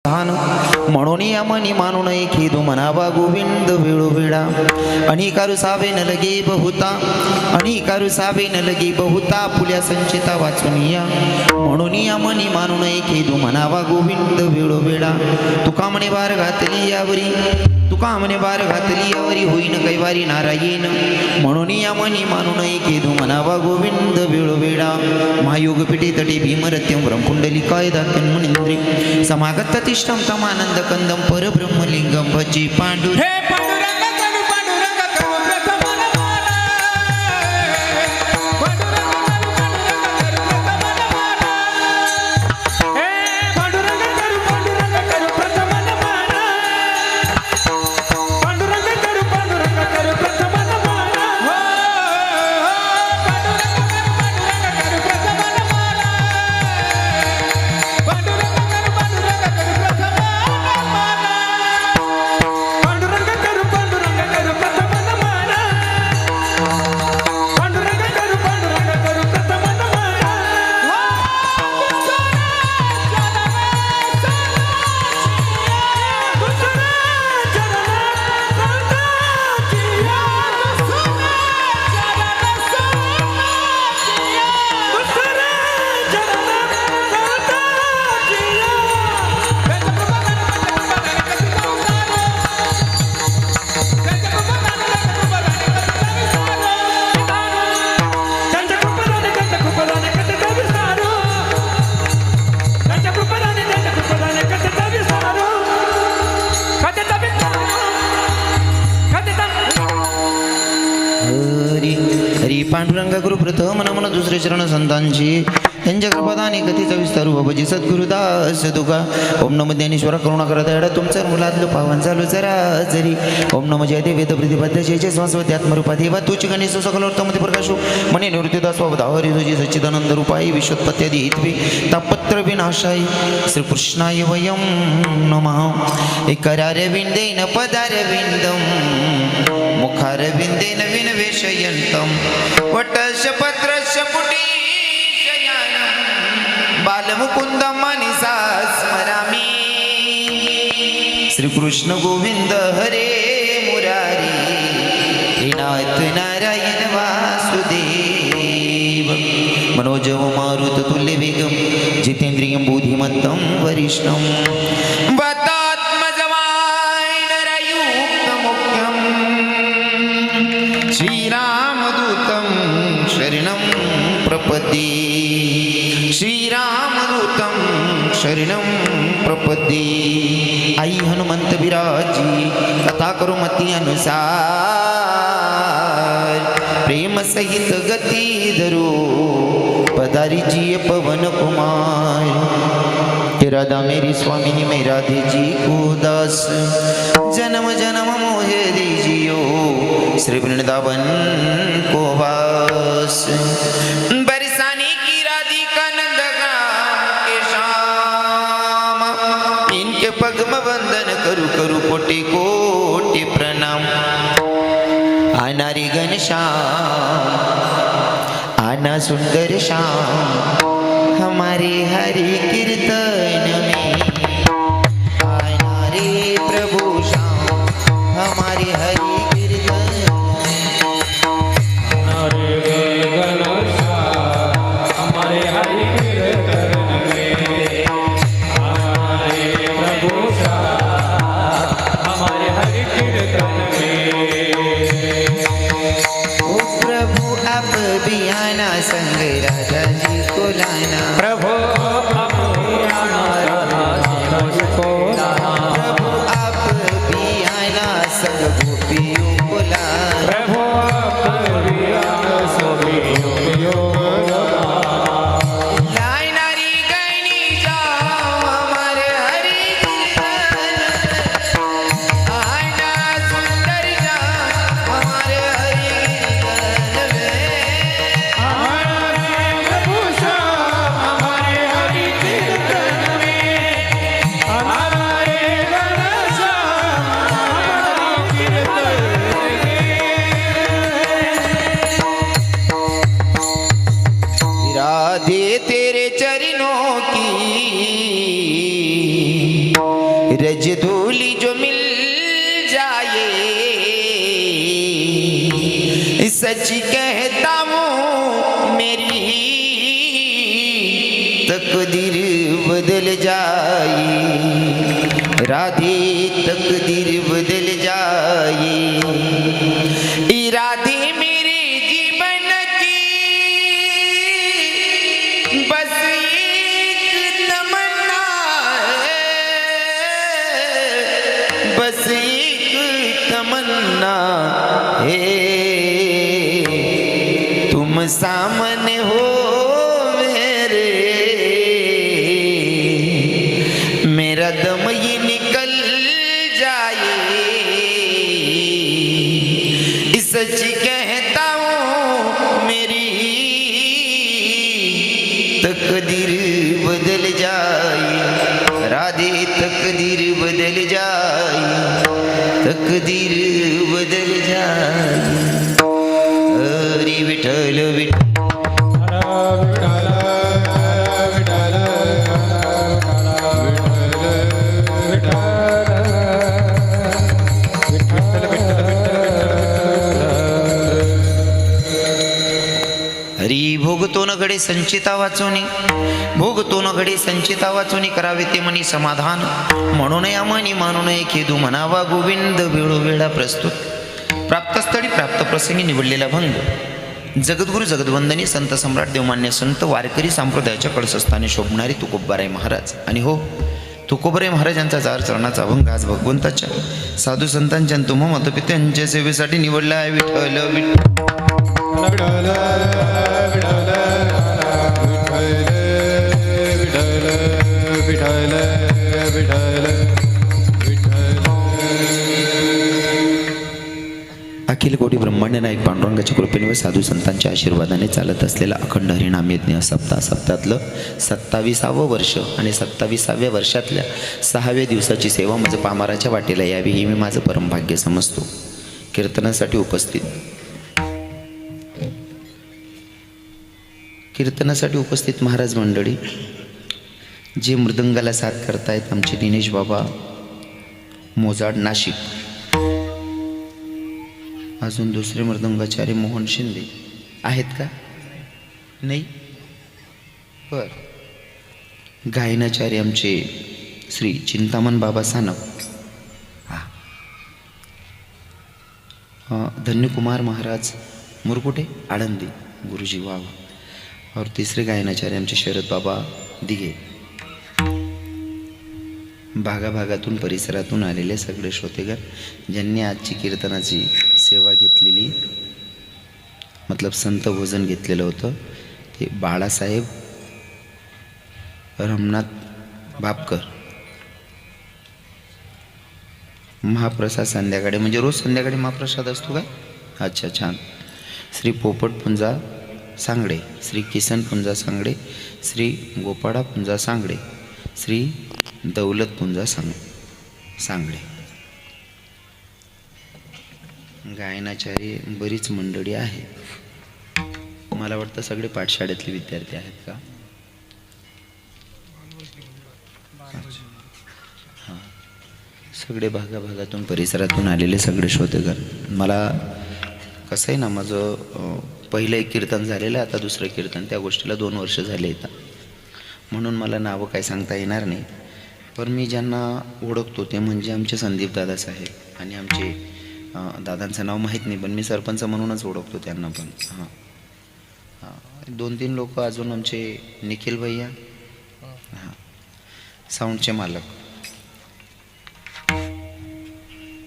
म्हणून या मनी मानून खेदू म्हणावा गोविंद वेळोवेळा अनिकारू सावे न लगे बहुता अनिकारू सावे न लगे बहुता फुल्या संचिता वाचून या म्हणून या मनी मानून खेदू म्हणावा गोविंद वेळोवेळा तुका म्हणे बार घातली यावरी तुका म्हणे बार घातली यावरी होईन कैवारी नारायण म्हणून या मनी मानून खेदू म्हणावा गोविंद वेळोवेळा महायोग पिठे तटे भीमरत्यं ब्रह्मकुंडलिकाय दात्यं मुनींद्रे समागत तिष्ठं तमानंद कंदं परब्रह्मलिंगं भजे पांडुरंग पांडुरंग गुरु प्रथम नमन दुसरे चरण संतांची त्यांच्या कृपादाने कथेचा विस्तार भजी सद्गुरुदास तुका ओम नम ज्ञानेश्वर करुणा करत एवढा तुमचं मुलातलं पावन चालू जरा जरी ओम नम जय देव वेद प्रतिपद्य जय स्वास्वती आत्मरूपा देवा तुची गणेश सकलोत्तमते प्रकाशो मने निवृत्तीदास स्वभावरी तुझी सच्चिदानंद रूपाई विश्वोत्पत्त्यादी हितवे तापत्र विनाशाय श्रीकृष्णाय वयं नमः एकरारविंदेन पदारविंदं मुखारविंदेन विनवेशयन्तं वटस्य पत्रस्य पुटीशयानं बालमुकुन्दं मनसा स्मरामि श्रीकृष्ण गोविंद हरे मुरारी श्रीनाथ नारायण वासुदेव मनोजव मारुत तुल्य वेगं जितेन्द्रियं बुद्धिमत्तं वरिष्ठं श्रीरामदूतं शरणं प्रपद्ये श्रीरामदूतं शरणं प्रपद्ये आई हनुमंत विराजी कथा करो मती अनुसार प्रेम सहित गती धरो पधारी जी पवन कुमार हे राधा मेरी स्वामिनी मैं राधे जी को दास जन्म जन्म मोहे दीजियो श्री वृंदावन को वास बरसाने की राधिका नंदगाम के श्याम इनके पद्म वंदन करू करू कोटि कोटि प्रणाम आना रे घनश्याम आना सुंदर श्याम हमारे हरि कीर्तन में आना रे प्रभु श्याम हमारे हरि संग राधा जी को लाना प्रभु अब आना रज धूली जो मिल जाए सच कहता हूँ मेरी तकदीर बदल जाए राधे तकदीर बदल जाए इरादे मेरे जीवन की बस एक तमन्ना है बस एक तमन्ना है तुम सामने हो मेरे मेरा दम ये निकल जाए सच कहता हूँ मेरी तकदीर बदल जाए राधे तकदीर बदल जाए तकदीर बदल जाए हरी विठ्ठल विठ्ठल हरी भोगतो न घडे संचिता वाचोनी भोगतो न घडे संचिता वाचोनी करावे ते मनी समाधान म्हणून या मनी मानू नये खेदू म्हणावा गोविंद वेळोवेळा प्रस्तुत प्राप्तस्थळी प्राप्त प्रसंगी निवडलेला भंग जगद्गुरु जगदवंदनी संत सम्राट देवमान्य संत वारकरी संप्रदायाच्या कळसस्थानी शोभणारी तुकोबाराय महाराज आणि हो तुकोबाराय महाराजांचा जार चरणाचा अभंग आज भगवंताच्या साधू संतांच्या तुम मतपित्यांच्या सेवेसाठी निवडला आहे विठ्ठल विठ्ठल अखिल कोटी ब्रह्मांड नायक पांडुरंगाच्या कृपेने व साधू संतांच्या आशीर्वादाने चालत असलेला अखंड हरिनाम यज्ञ सप्ताहातलं 27वं वर्ष आणि 27व्या वर्षातल्या 6व्या दिवसाची सेवा माझं पामाराच्या वाटेला यावी ही मी माझं परमभाग्य समजतो. कीर्तनासाठी उपस्थित महाराज मंडळी, जे मृदंगाला साथ करतायत आमचे दिनेश बाबा मोजाड नाशिक, अजून दुसरे मृदंगाचार्य मोहन शिंदे आहेत का? नाही. बर. गायनाचार्य आमचे श्री चिंतामण बाबा सानप, धन्यकुमार महाराज मुरकुटे आळंदी गुरुजी वाव, और तीसरे गायनाचार्य आमचे शरद बाबा दिघे. भागाभागातून परिसरातून आलेले सगळे श्रोतेगण ज्यांनी आजची कीर्तनाची सेवा घेतलेली, मतलब संत भोजन घेतलेलं होतं, ते बाळासाहेब रमनाथ बापकर. महाप्रसाद संध्याकाळी, म्हणजे रोज संध्याकाळी महाप्रसाद असतो काय? अच्छा, छान. श्री पोपट पुंजा सांगडे, श्री किसन पुंजा सांगडे, श्री गोपाळा पुंजा सांगडे, श्री दौलत पुंजा सांगडे. गायनाचार्य बरीच मंडळी आहे. मला वाटतं सगळे पाठशाळेतले विद्यार्थी आहेत का? हां, सगळे भागाभागातून परिसरातून आलेले सगळे श्रोतेगण. मला कसं आहे ना, माझं पहिलं एक कीर्तन झालेलं, आता दुसरं कीर्तन, त्या गोष्टीला 2 वर्ष झाले येतात, म्हणून मला नावं काय सांगता येणार नाही. पण मी ज्यांना ओळखतो ते म्हणजे आमचे संदीप दादा साहेब, आणि आमचे दादांचं नाव माहीत नाही पण मी सरपंच म्हणूनच ओळखतो त्यांना पण. हां हां 2-3 लोक अजून आमचे निखिल भैया, हां साऊंडचे मालक.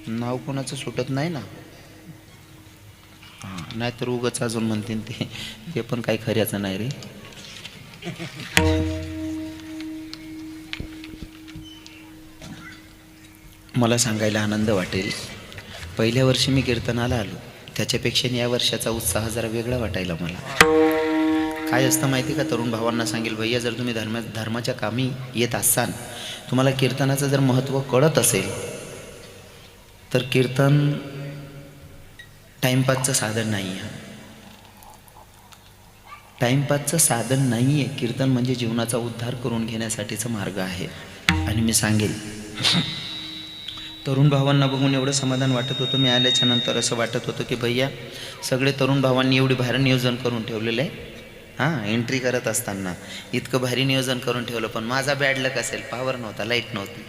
नाव कोणाचं सुटत नाही ना. हां, नाहीतर उगाच अजून म्हणतील ते पण काही खऱ्याचं नाही रे. मला सांगायला आनंद वाटेल, पहिल्या वर्षी मी कीर्तनाला आलो त्याच्यापेक्षा या वर्षाचा उत्साह जरा वेगळा वाटायला मला. काय असतं माहिती का, तरुण भावांना सांगेल, भैया जर तुम्ही धर्माच्या कामी येत असाल, तुम्हाला कीर्तनाचं जर महत्त्व कळत असेल तर कीर्तन टाईमपासचं साधन नाही आहे. टाईमपासचं साधन नाही आहे. कीर्तन म्हणजे जीवनाचा उद्धार करून घेण्यासाठीचा मार्ग आहे. आणि मी सांगेल तरुण भावांना बघून एवढं समाधान वाटत होतं. मी आल्याच्या नंतर असं वाटत होतं की भैया सगळे तरुण भावांनी एवढी भारी नियोजन करून ठेवलेलं आहे. हां, एंट्री करत असताना इतकं भारी नियोजन करून ठेवलं, पण माझा बॅड लक असेल, पॉवर नव्हता, लाईट नव्हती.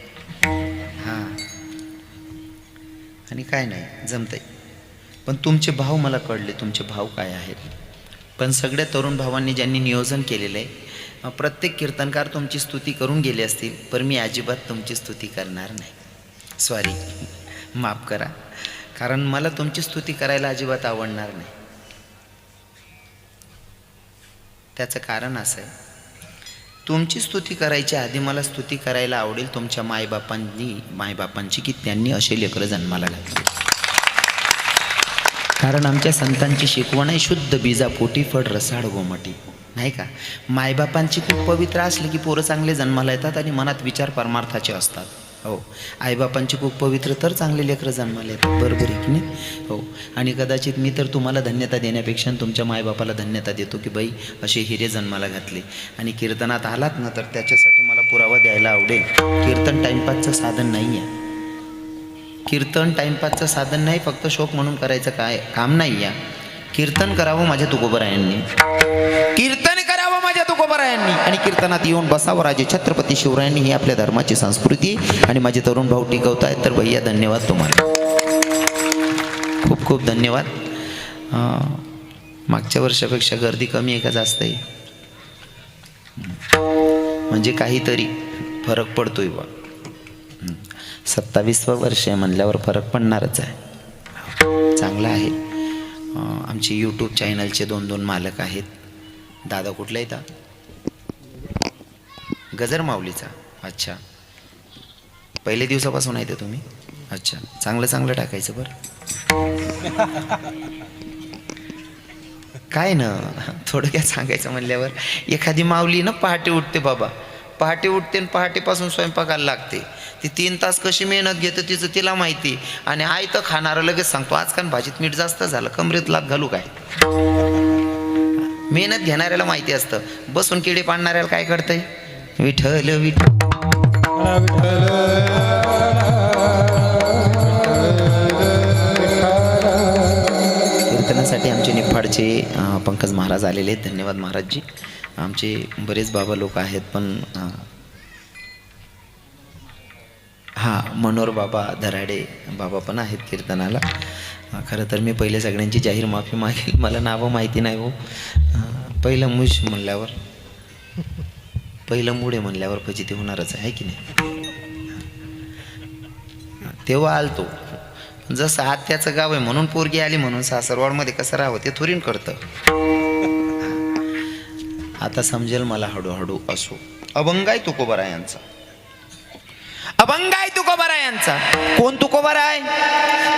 हां, आणि काय नाही, जमतंय. पण तुमचे भाव मला कळले, तुमचे भाव काय आहेत. पण सगळ्या तरुण भावांनी ज्यांनी नियोजन केलेलं आहे, प्रत्येक कीर्तनकार तुमची स्तुती करून गेले असतील, पण मी अजिबात तुमची स्तुती करणार नाही. सॉरी, माफ करा, कारण मला तुमची स्तुती करायला अजिबात आवडणार नाही. त्याचं कारण असं आहे, तुमची स्तुती करायच्या आधी मला स्तुती करायला आवडेल तुमच्या मायबापांची की त्यांनी असे लेकरं जन्माला घातले. कारण आमच्या संतांची शिकवण आहे, शुद्ध बीजापोटी फळ रसाळ गोमटी, नाही का. मायबापांची खूप पवित्र असली की पोरं चांगले जन्माला येतात आणि मनात विचार परमार्थाचे असतात. हो, आईबापांची खूप पवित्र तर चांगले लेकरं जन्माला येतात. बरोबर आहे की नाही. हो, आणि कदाचित मी तर तुम्हाला धन्यता देण्यापेक्षा तुमच्या मायबापाला धन्यता देतो की बाई असे हिरे जन्माला घातले. आणि कीर्तनात आलात ना तर त्याच्यासाठी मला पुरावा द्यायला आवडेल. कीर्तन टाइमपासचं साधन नाही आहे. कीर्तन टाइमपासचं साधन नाही, फक्त शोक म्हणून करायचं काय काम नाही आहे. कीर्तन करावं माझ्या तुकोबरायांनी, कीर्तन करावं माझ्या तुकोबरायांनी, आणि कीर्तनात येऊन बसावं राजे छत्रपती शिवरायांनी. ही आपल्या धर्माची संस्कृती. आणि माझे तरुण भाऊ टिकवत आहेत, तर भैया धन्यवाद तुम्हाला, खूप खूप धन्यवाद. मागच्या वर्षापेक्षा गर्दी कमी आहे का जास्त आहे? म्हणजे काहीतरी फरक पडतोय बा. 27वं वर्ष आहे म्हणल्यावर फरक पडणारच आहे. चांगलं आहे. आमचे यूट्यूब चॅनलचे 2 मालक आहेत. दादा कुठला येतात? गजर माऊलीचा. अच्छा, पहिले दिवसापासून आहे ते तुम्ही? अच्छा, चांगलं चांगलं टाकायचं बरं. काय ना, थोडक्यात सांगायचं म्हणल्यावर एखादी माऊली ना पहाटे उठते बाबा, पहाटे उठते आणि पहाटेपासून स्वयंपाकाला लागते. ती 3 तास कशी मेहनत घेते तिचं तिला माहिती. आणि आई तर खाणारं लगेच सांगतो आज कान भाजीत मीठ जास्त झालं, कमरेत लाग घालू काय. मेहनत घेणाऱ्याला माहिती असतं, बसून किडे पाडणाऱ्याला काय कळतंय. विठ्ठल विठ्ठल कीर्तनासाठी आमचे निफाडचे पंकज महाराज आलेले आहेत. धन्यवाद महाराजजी. आमचे बरेच बाबा लोक आहेत, पण हां, मनोहर बाबा धराडे बाबा पण आहेत कीर्तनाला. खरं तर मी पहिले सगळ्यांची जाहीर माफी मागेल, मला नावं माहिती नाही हो. पहिलं मुश म्हणल्यावर, पहिलं मुडे म्हणल्यावर फजिती होणारच आहे की नाही. तेव्हा आलतो, जसं आत्याचं गाव आहे म्हणून पोरगी आली म्हणून सासरवाडमध्ये कसं राहावं ते थोरीन करतं. आता समजेल मला हळूहळू. असो, अभंग आहे तुकोबारायांचा, अभंग आहे तुकोबारायांचा. कोण तुकोबारा आहे?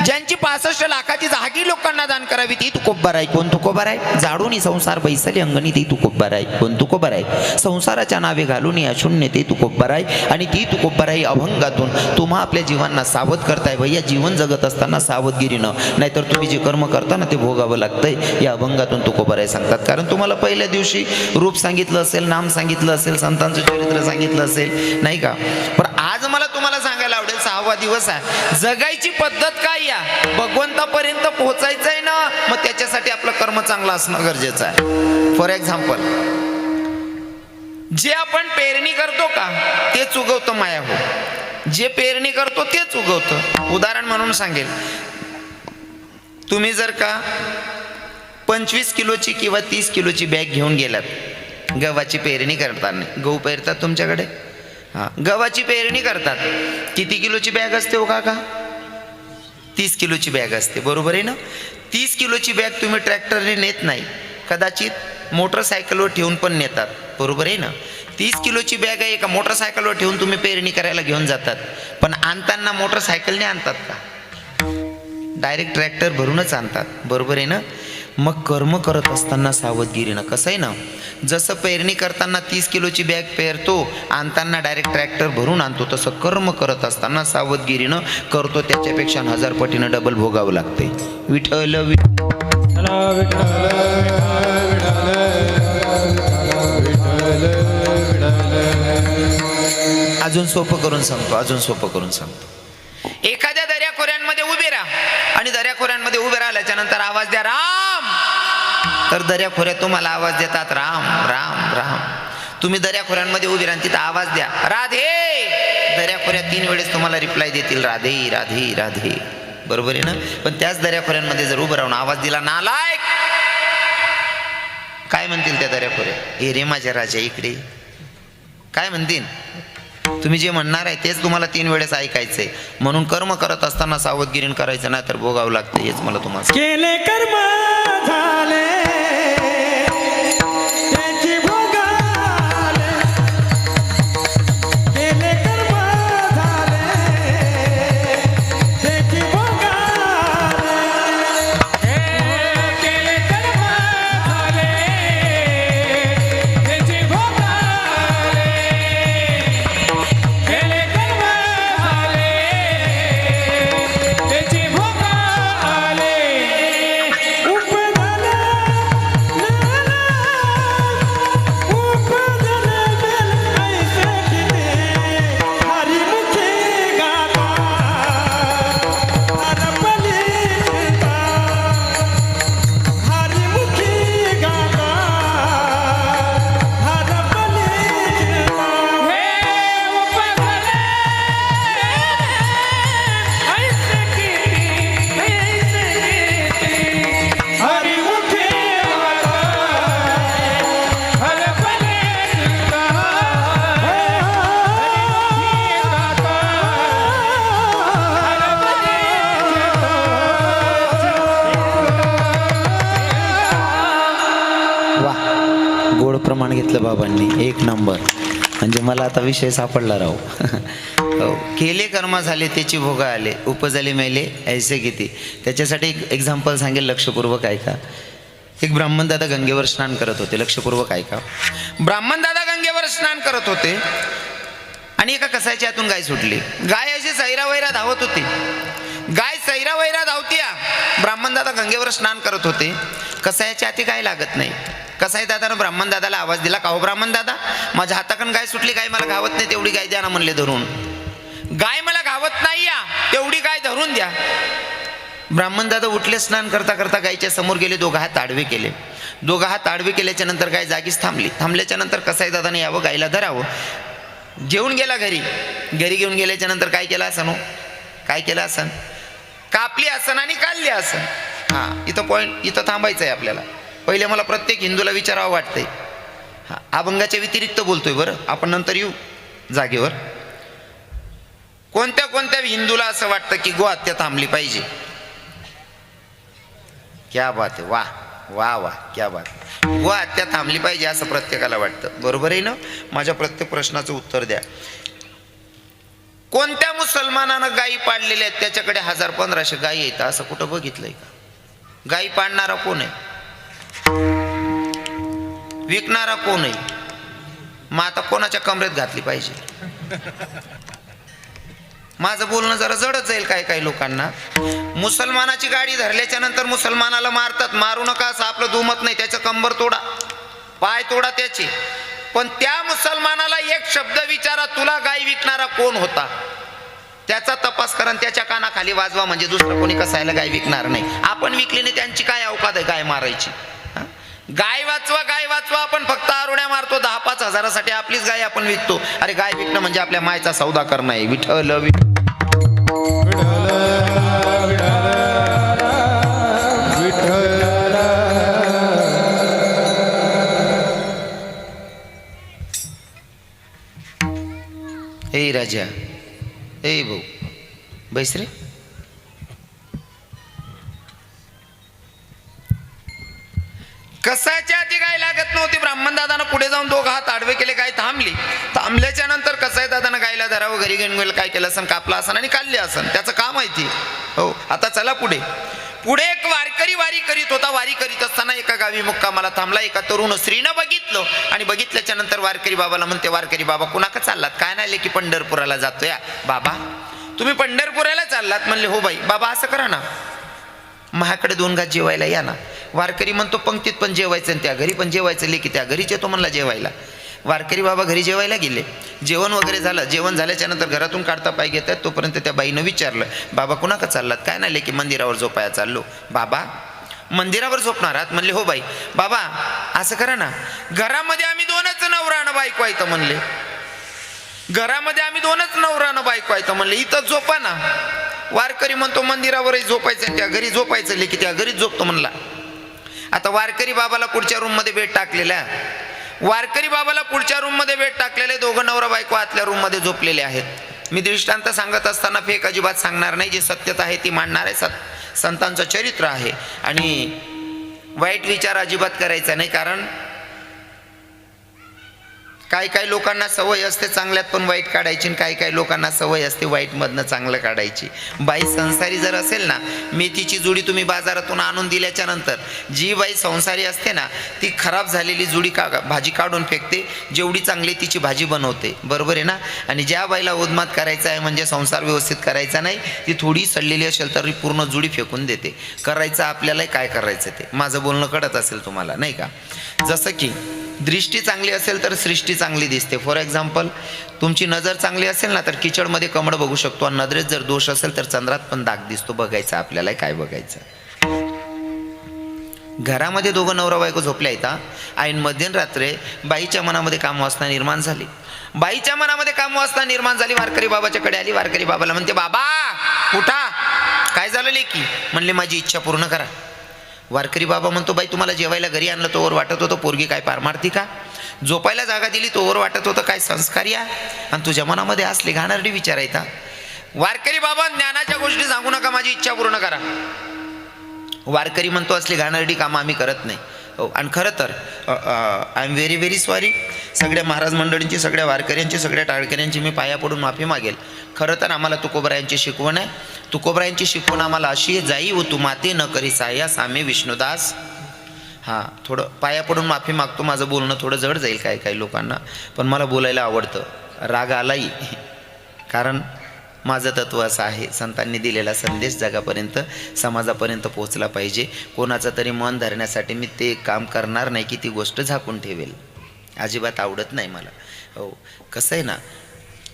ज्यांची 65 लाखाची जागी लोकांना दान करावी ती तुकोबार आहे. कोण तुकोबार आहे? जाडून संसार बैसले अंगणी ती तुकोबार आहे. कोण तुकोबार आहे? संसाराच्या नावे घालून या शून्य ते तुकोबार आहे. आणि ती तुकोबार आहे अभंगातून तुम्हा आपल्या जीवांना सावध करताय. भैया जीवन जगत असताना सावधगिरीनं, नाहीतर तुम्ही जे कर्म करता ना ते भोगावं लागतंय. या अभंगातून तुकोबार आहे सांगतात. कारण तुम्हाला पहिल्या दिवशी रूप सांगितलं असेल, नाम सांगितलं असेल, संतांचं चरित्र सांगितलं असेल, नाही का. पण आज मला तुम्हाला सांगायला आवडेल, 6वा दिवस आहे. जगायची पद्धत काय या भगवंतापर्यंत पोहोचायचं आहे ना, मग त्याच्यासाठी आपलं कर्म चांगलं असणं गरजेचं आहे. फॉर एक्झाम्पल, जे आपण पेरणी करतो का तेच उगवतं माया हो. जे पेरणी करतो तेच उगवतं. उदाहरण म्हणून सांगेल, तुम्ही जर का 25 किलोची किंवा 30 किलोची बॅग घेऊन गेलात गव्हाची पेरणी करताना, गहू पेरतात तुमच्याकडे, हां, गव्हाची पेरणी करतात, किती किलोची बॅग असते हो काका? 30 किलोची बॅग असते, बरोबर आहे ना. 30 किलोची बॅग तुम्ही ट्रॅक्टरने नेत नाही, कदाचित मोटरसायकलवर ठेवून पण नेतात, बरोबर आहे ना. 30 किलोची बॅग आहे, एका मोटरसायकलवर ठेवून तुम्ही पेरणी करायला घेऊन जातात. पण आणताना मोटरसायकलने आणतात का? डायरेक्ट ट्रॅक्टर भरूनच आणतात, बरोबर आहे ना. मग कर्म करत असताना सावधगिरीनं, कसं आहे ना, जसं पेरणी करताना 30 किलोची बॅग पेरतो, आणताना डायरेक्ट ट्रॅक्टर भरून आणतो, तसं कर्म करत असताना सावधगिरीनं करतो, त्याच्यापेक्षा 1000 पटीनं डबल भोगावं लागते. विठ्ठल विठ्ठल अजून सोपं करून सांगतो. एखाद्या दर्याखोऱ्यांमध्ये उभे राहा आणि दर्याखोऱ्यांमध्ये उभे राहिल्याच्या नंतर आवाज द्या राम. तर दर्याखोऱ्यात तुम्हाला आवाज देतात राम राम राम. तुम्ही दर्याखोऱ्यांमध्ये उभे राहा तिथं आवाज द्या राधे. दर्याखोऱ्यात 3 वेळेस तुम्हाला रिप्लाय देतील राधे राधे राधे. बरोबर आहे ना. पण त्याच दर्याखोऱ्यांमध्ये जर उभं राहून आवाज दिला नालायक, काय म्हणतील त्या दर्याखोऱ्या? हे रे माझ्या राजा इकडे. काय म्हणतील? तुम्ही जे म्हणणार आहे तेच तुम्हाला 3 वेळेस ऐकायचंय. म्हणून कर्म करत असताना सावधगिरीने करायचं, नाही तर भोगावं लागतं. हेच मला तुम्हाला केले कर्म झाले त्याची भोगाले. केले कर्म झाले त्याची भोगाले. केले कर्म झाले त्याची भोगाले. केले कर्म झाले त्याची भोगाले. गोड प्रमाण घेतलं बाबांनी. 1 नंबर. म्हणजे मला आता विषय सापडला राव. हो. केले कर्म झाले त्याची भोगा आले, उपजले मेले ऐसे किती. त्याच्यासाठी एक एक्झाम्पल सांगेल, लक्षपूर्वक ऐका. एक ब्राह्मण दादा गंगेवर स्नान करत होते. लक्षपूर्वक ऐका. ब्राह्मण दादा गंगेवर स्नान करत होते आणि एका कसायच्या हातून गाय सुटली. गाय अशी सैरावैरा धावत होती. गाय सैरावैरा धावतीया. ब्राह्मण दादा गंगेवर स्नान करत होते. कसायाच्या हाती गाय लागत नाही. कसाई दादानं ब्राह्मण दादाला आवाज दिला, का हो ब्राह्मण दादा, माझ्या हाताकडून गाय सुटली, गाय मला घावत नाही, तेवढी गाय द्या ना म्हणले धरून. गाय मला घावत नाही या, तेवढी गाय धरून द्या. ब्राह्मण दादा उठले, स्नान करता करता गायच्या समोर गेले, 2 हात आडवे केले. 2 हात आडवे केल्याच्या नंतर गाय जागीच थांबली. थांबल्याच्या नंतर कसाई दादाने यावं, गायला धरावं. घेऊन गेला घरी. घरी घेऊन गेल्याच्या नंतर काय केलं असन? काय केलं असन? कापली असन आणि काढली असन. हा, इथं पॉईंट, इथं थांबायचं आहे आपल्याला. पहिले मला प्रत्येक हिंदूला विचारावं वाटतंय. हा, अभंगाच्या व्यतिरिक्त बोलतोय बरं, आपण नंतर येऊ जागेवर. कोणत्या कोणत्या हिंदूला असं वाटतं की गोहत्या थांबली पाहिजे? क्या बात आहे, वा वा वा, क्या बात. गोहत्या थांबली पाहिजे असं प्रत्येकाला वाटतं. बरोबर आहे ना? माझ्या प्रत्येक प्रश्नाचं उत्तर द्या. कोणत्या मुसलमानानं गायी पाडलेल्या आहेत त्याच्याकडे 1000-1500 गायी आहेत असं कुठं बघितलंय का? गायी पाडणारा कोण आहे? विकणारा कोण आहे? मग आता कोणाच्या कमरेत घातली पाहिजे? माझं बोलणं जरा जडच जाईल काय काही लोकांना. मुसलमानाची गाडी धरल्याच्या नंतर मुसलमानाला मारतात. मारू नका असं आपलं दुमत नाही. त्याचं कंबर तोडा, पाय तोडा त्याचे. पण त्या मुसलमानाला एक शब्द विचारा, तुला गाय विकणारा कोण होता? त्याचा तपास करा, त्याच्या कानाखाली वाजवा, म्हणजे दुसरं कोणी कसायला गाय विकणार नाही. आपण विकली नाही, त्यांची काय अवकात आहे गाय मारायची? गाय वाचवा, गाय वाचवा. आपण फक्त आरोड्या मारतो. 10-5 हजारासाठी आपलीच गाय आपण विकतो. अरे गाय विकणं म्हणजे आपल्या मायचा सौदा करणं आहे. विठ्ठल ए राजा, ए भाऊ, बैस रे. कसाच्या हाती गाय लागत नव्हती. ब्राह्मण दादानं पुढे जाऊन 2 हात आडवे केले, गाय थांबली. थांबल्याच्या नंतर कसाई दादानं गायला धरावं, घरी घेऊन गेलं, काय केलं असन, कापला असन आणि काढले असन. त्याचं काम माहिती. हो, आता चला पुढे. पुढे एक वारकरी वारी करीत होता. वारी करीत असताना एका गावी मुक्कामाला थांबला. एका तरुण स्त्रीनं बघितलं आणि बघितल्याच्या नंतर वारकरी बाबाला म्हणते, वारकरी बाबा कुणाका चाललात? काय नाही की पंढरपुराला जातोय. बाबा तुम्ही पंढरपुराला चाललात? म्हणले हो बाई. बाबा असं करा ना, माझ्याकडे 2 घास जेवायला या ना. वारकरी म्हणतो पंक्तीत पण जेवायचं आणि त्या घरी पण जेवायचं, लेकी त्या घरीच येतो म्हणला जेवायला. वारकरी बाबा घरी जेवायला गेले. जेवण वगैरे झालं. जेवण झाल्याच्या नंतर घरातून काढता पाय घेत आहेत तोपर्यंत त्या बाईनं विचारलं, बाबा कुणाका चाललात? काय नाही की मंदिरावर झोपाया चाललो. बाबा मंदिरावर झोपणार आहात? म्हणले हो बाई. बाबा असं करा ना, घरामध्ये आम्ही दोनच नवरानं बायको आहे तर म्हणले, घरामध्ये आम्ही दोनच नवरानं बायको आहे तर म्हणले, इथं झोपा ना. वारकरी म्हणतो मंदिरावरही झोपायचं, त्या घरी झोपायचं, लेकी त्या घरीच झोपतो म्हणला. आता वारकरी बाबाला पुढच्या रूम मध्ये बेड टाकलेला, वारकरी बाबाला पुढच्या रूम मध्ये बेड टाकलेले, दोघं नवरा बायको आतल्या रूम मध्ये झोपलेले आहेत. मी दृष्टांत सांगत असताना फेक अजिबात सांगणार नाही, जी सत्यता आहे ती मांडणार आहे. संतांचं चरित्र आहे आणि वाईट विचार अजिबात करायचा नाही. कारण काही लोकांना सवय असते चांगल्यात पण वाईट काढायची, काही लोकांना सवय असते वाईटमधनं चांगलं काढायची. बाई संसारी जर असेल ना, मेथीची जुडी तुम्ही बाजारातून आणून दिल्याच्या नंतर जी बाई संसारी असते ना, ती खराब झालेली जुडी भाजी काढून फेकते, जेवढी चांगली तिची भाजी बनवते. बरोबर आहे ना? आणि ज्या बाईला उन्माद करायचा आहे, म्हणजे संसार व्यवस्थित करायचा नाही, ती थोडी सडलेली असेल तरी पूर्ण जुडी फेकून देते. करायचं आपल्याला काय करायचं ते. माझं बोलणं कळत असेल तुम्हाला नाही का? जसं की दृष्टी चांगली असेल तर सृष्टी चांगली दिसते. फॉर एक्झाम्पल, तुमची नजर चांगली असेल ना तर किचडमध्ये कमळ बघू शकतो, आणि नजरेत जर दोष असेल तर चंद्रात पण दाग दिसतो. बघायचं आपल्याला काय बघायचं. घरामध्ये दोघं नवरा बायको झोपल्या आहेत. ऐन मध्यरात्री बाईच्या मनामध्ये कामवासना निर्माण झाली. बाईच्या मनामध्ये कामवासना निर्माण झाली. वारकरी बाबाच्याकडे आली. वारकरी बाबाला म्हणते, बाबा उठा, काय झालं लेकी? म्हणले माझी इच्छा पूर्ण करा. वारकरी बाबा म्हणतो, बाई तुम्हाला जेवायला घरी आणलं तोवर वाटत होतं पोरगी काय पारमारती का? झोपायला जागा दिली तोवर वाटत होतं काय संस्कारी आहे, आणि तुझ्या मनामध्ये असले घाणेरडी विचार आहेत. वारकरी बाबा ज्ञानाच्या गोष्टी सांगू नका, माझी इच्छा पूर्ण करा. वारकरी म्हणतो, असली घाणेरडी कामं आम्ही करत नाही. हो, आणि खरं तर I am very very sorry. सगळ्या महाराज मंडळींची, सगळ्या वारकऱ्यांची, सगळ्या टाळकऱ्यांची मी पाया पडून माफी मागेल. खरं तर आम्हाला तुकोबरायांची शिकवण आहे. तुकोबरायांची शिकवण आम्हाला अशी आहे, जाई व तू माते न करी साया सामे विष्णुदास. हां, थोडं पाया पडून माफी मागतो. माझं बोलणं थोडं जड जाईल काही लोकांना, पण मला बोलायला आवडतं. राग आलाही, कारण माझं तत्व असं आहे, संतांनी दिलेला संदेश जगापर्यंत, समाजापर्यंत पोहोचला पाहिजे. कोणाचं तरी मन धरण्यासाठी मी ते काम करणार नाही की ती गोष्ट झाकून ठेवेल. अजिबात आवडत नाही मला. हो, कसं आहे ना,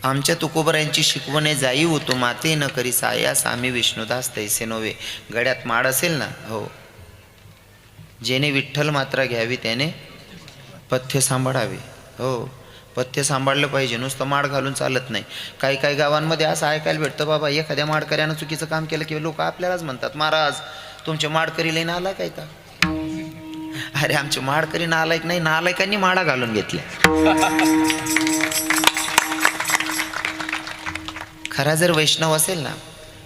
आमच्या तुकोबरायांची शिकवण आहे, जाई होतो माते न करी साया सामी विष्णुदास तैसे नव्हे. गड्यात माळ असेल ना, हो, जेने विठ्ठल मात्रा घ्यावी त्याने पथ्य सांभाळावे. हो, पथ्य सांभाळलं पाहिजे, नुसतं माळ घालून चालत नाही. काही गावांमध्ये असं ऐकायला भेटतं, बाबा एखाद्या माळकऱ्यानं चुकीचं काम केलं की लोक आपल्यालाच म्हणतात, महाराज तुमचे माळकरी लई नालायक आहे का? अरे आमचे माळकरी नालायक नाही, नालायकांनी माळा घालून घेतल्या. खरा जर वैष्णव असेल ना,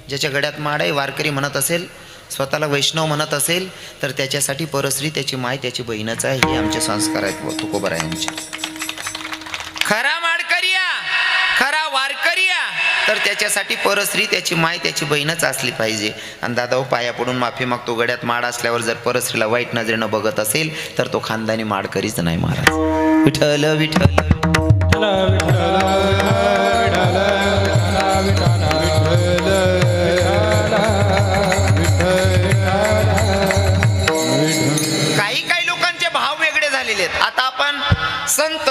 ज्याच्या गड्यात माळ आहे, वारकरी म्हणत असेल, स्वतःला वैष्णव म्हणत असेल, तर त्याच्यासाठी परस्त्री त्याची माय त्याची बहीणच आहे. हे आमचे संस्कार आहेत तुकोबरायांचे. खरा माळकरिया, खरा वारकरिया, तर त्याच्यासाठी परस्त्री त्याची माय त्याची बहीणच असली पाहिजे. आणि दादा हो, पाया पडून माफी मागतो, गड्यात माळ असल्यावर जर परस्त्रीला वाईट नजरेनं बघत असेल तर तो खानदानी माळकरीच नाही. महाराज विठ्ठल विठ्ठल काही लोकांचे भाव वेगळे झालेले आहेत. आता आपण संत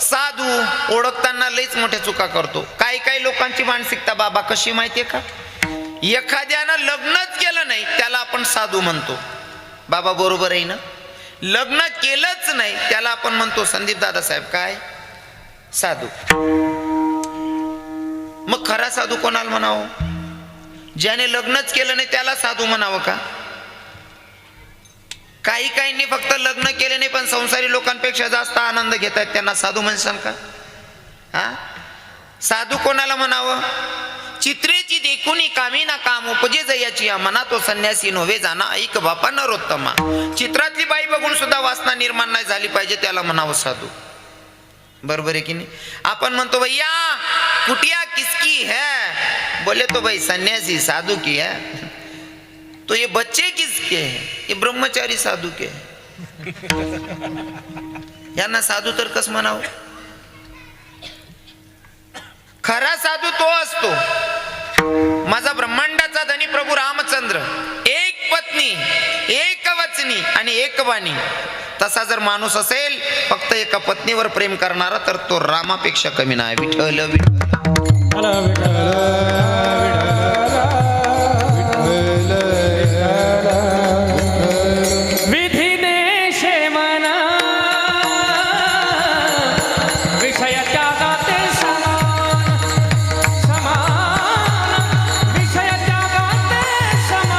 साधू ओळखताना लईच मोठ्या चुका करतो. काही लोकांची मानसिकता बाबा कशी माहितीये का? एखाद्यानं लग्नच केलं नाही त्याला आपण साधू म्हणतो. बाबा बरोबर आहे ना? लग्न केलंच नाही त्याला आपण म्हणतो संदीप दादासाहेब काय साधू. मग खरा साधू कोणाला म्हणावं? ज्याने लग्नच केलं नाही त्याला साधू म्हणावं का? काहींनी फक्त लग्न केले नाही पण संसारी लोकांपेक्षा जास्त आनंद घेत आहेत, त्यांना साधू म्हणसान का? हा, साधू कोणाला म्हणावं? चित्रेची देखुनी कामी ना काम उपजे जयाची मना तो संन्यासी नव्हे जाना ऐक बापा नरोत्तमा. चित्रातली बाई बघून सुद्धा वासना निर्माण नाही झाली पाहिजे, त्याला म्हणावं साधू. बरोबर आहे की नाही? आपण म्हणतो भैया कुटिया किसकी है, बोले तो भाई सन्यासी साधू की है. तो ये बच्चे किसके हैं? ये ब्रह्मचारी साधू के हैं. यांना साधू तर कस म्हणावं? खरा साधू तो असतो, माझा ब्रह्मांडाचा धनी प्रभू रामचंद्र, एक पत्नी, एक वचनी आणि एक वाणी. तसा जर माणूस असेल फक्त एका पत्नीवर प्रेम करणारा तर तो रामापेक्षा कमी नाही. विठ्ठल विठ्ठल विधीने शेमना विषय त्यागाते समान समान विषय त्यागाते समान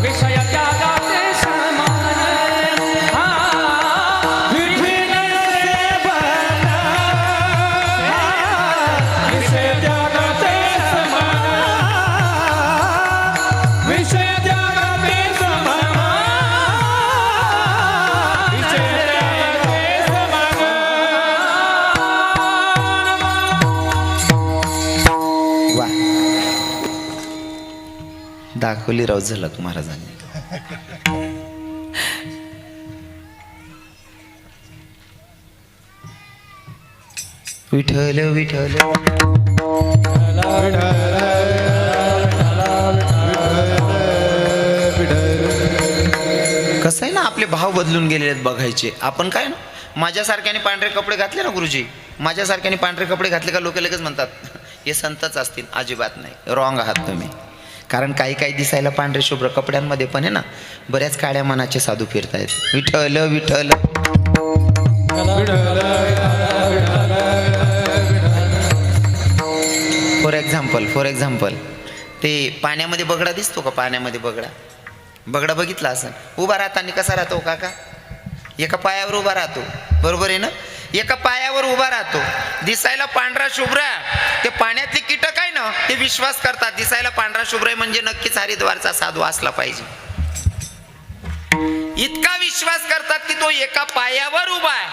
विषय त्यागाते समान हा विधीने शेमना विषय त्यागाते समान विषय त्यागाते समान विषय त्यागाते समान वा दाखवली राव झलक महाराजांनी. विठ्ठल विठ्ठल कसं आहे ना, आपले भाव बदलून गेलेले आहेत बघायचे. आपण काय ना, माझ्यासारख्याने पांढरे कपडे घातले ना गुरुजी, माझ्यासारख्याने पांढरे कपडे घातले का लोक लगेच म्हणतात हे संतच असतील. अजिबात नाही, रॉंग आहात तुम्ही. कारण काही काही दिसायला पांढरे शुभ्र कपड्यांमध्ये पण आहे ना बऱ्याच काळ्या मनाचे साधू फिरतायत. विठ्ठल विठ्ठल फॉर एक्झाम्पल ते पाण्यामध्ये बगडा दिसतो का? पाण्यामध्ये बगडा बघितला असं उभा राहताना कसा राहतो काका? एका पायावर उभा राहतो, बरोबर आहे ना? एका पायावर उभा राहतो, दिसायला पांढरा शुभ्र. ते पाण्यातले कीटक आहे ना ते विश्वास करतात दिसायला पांढरा शुभ्र आहे म्हणजे नक्कीच हरिद्वारचा साधू असला पाहिजे. इतका विश्वास करतात की तो एका पायावर उभा आहे.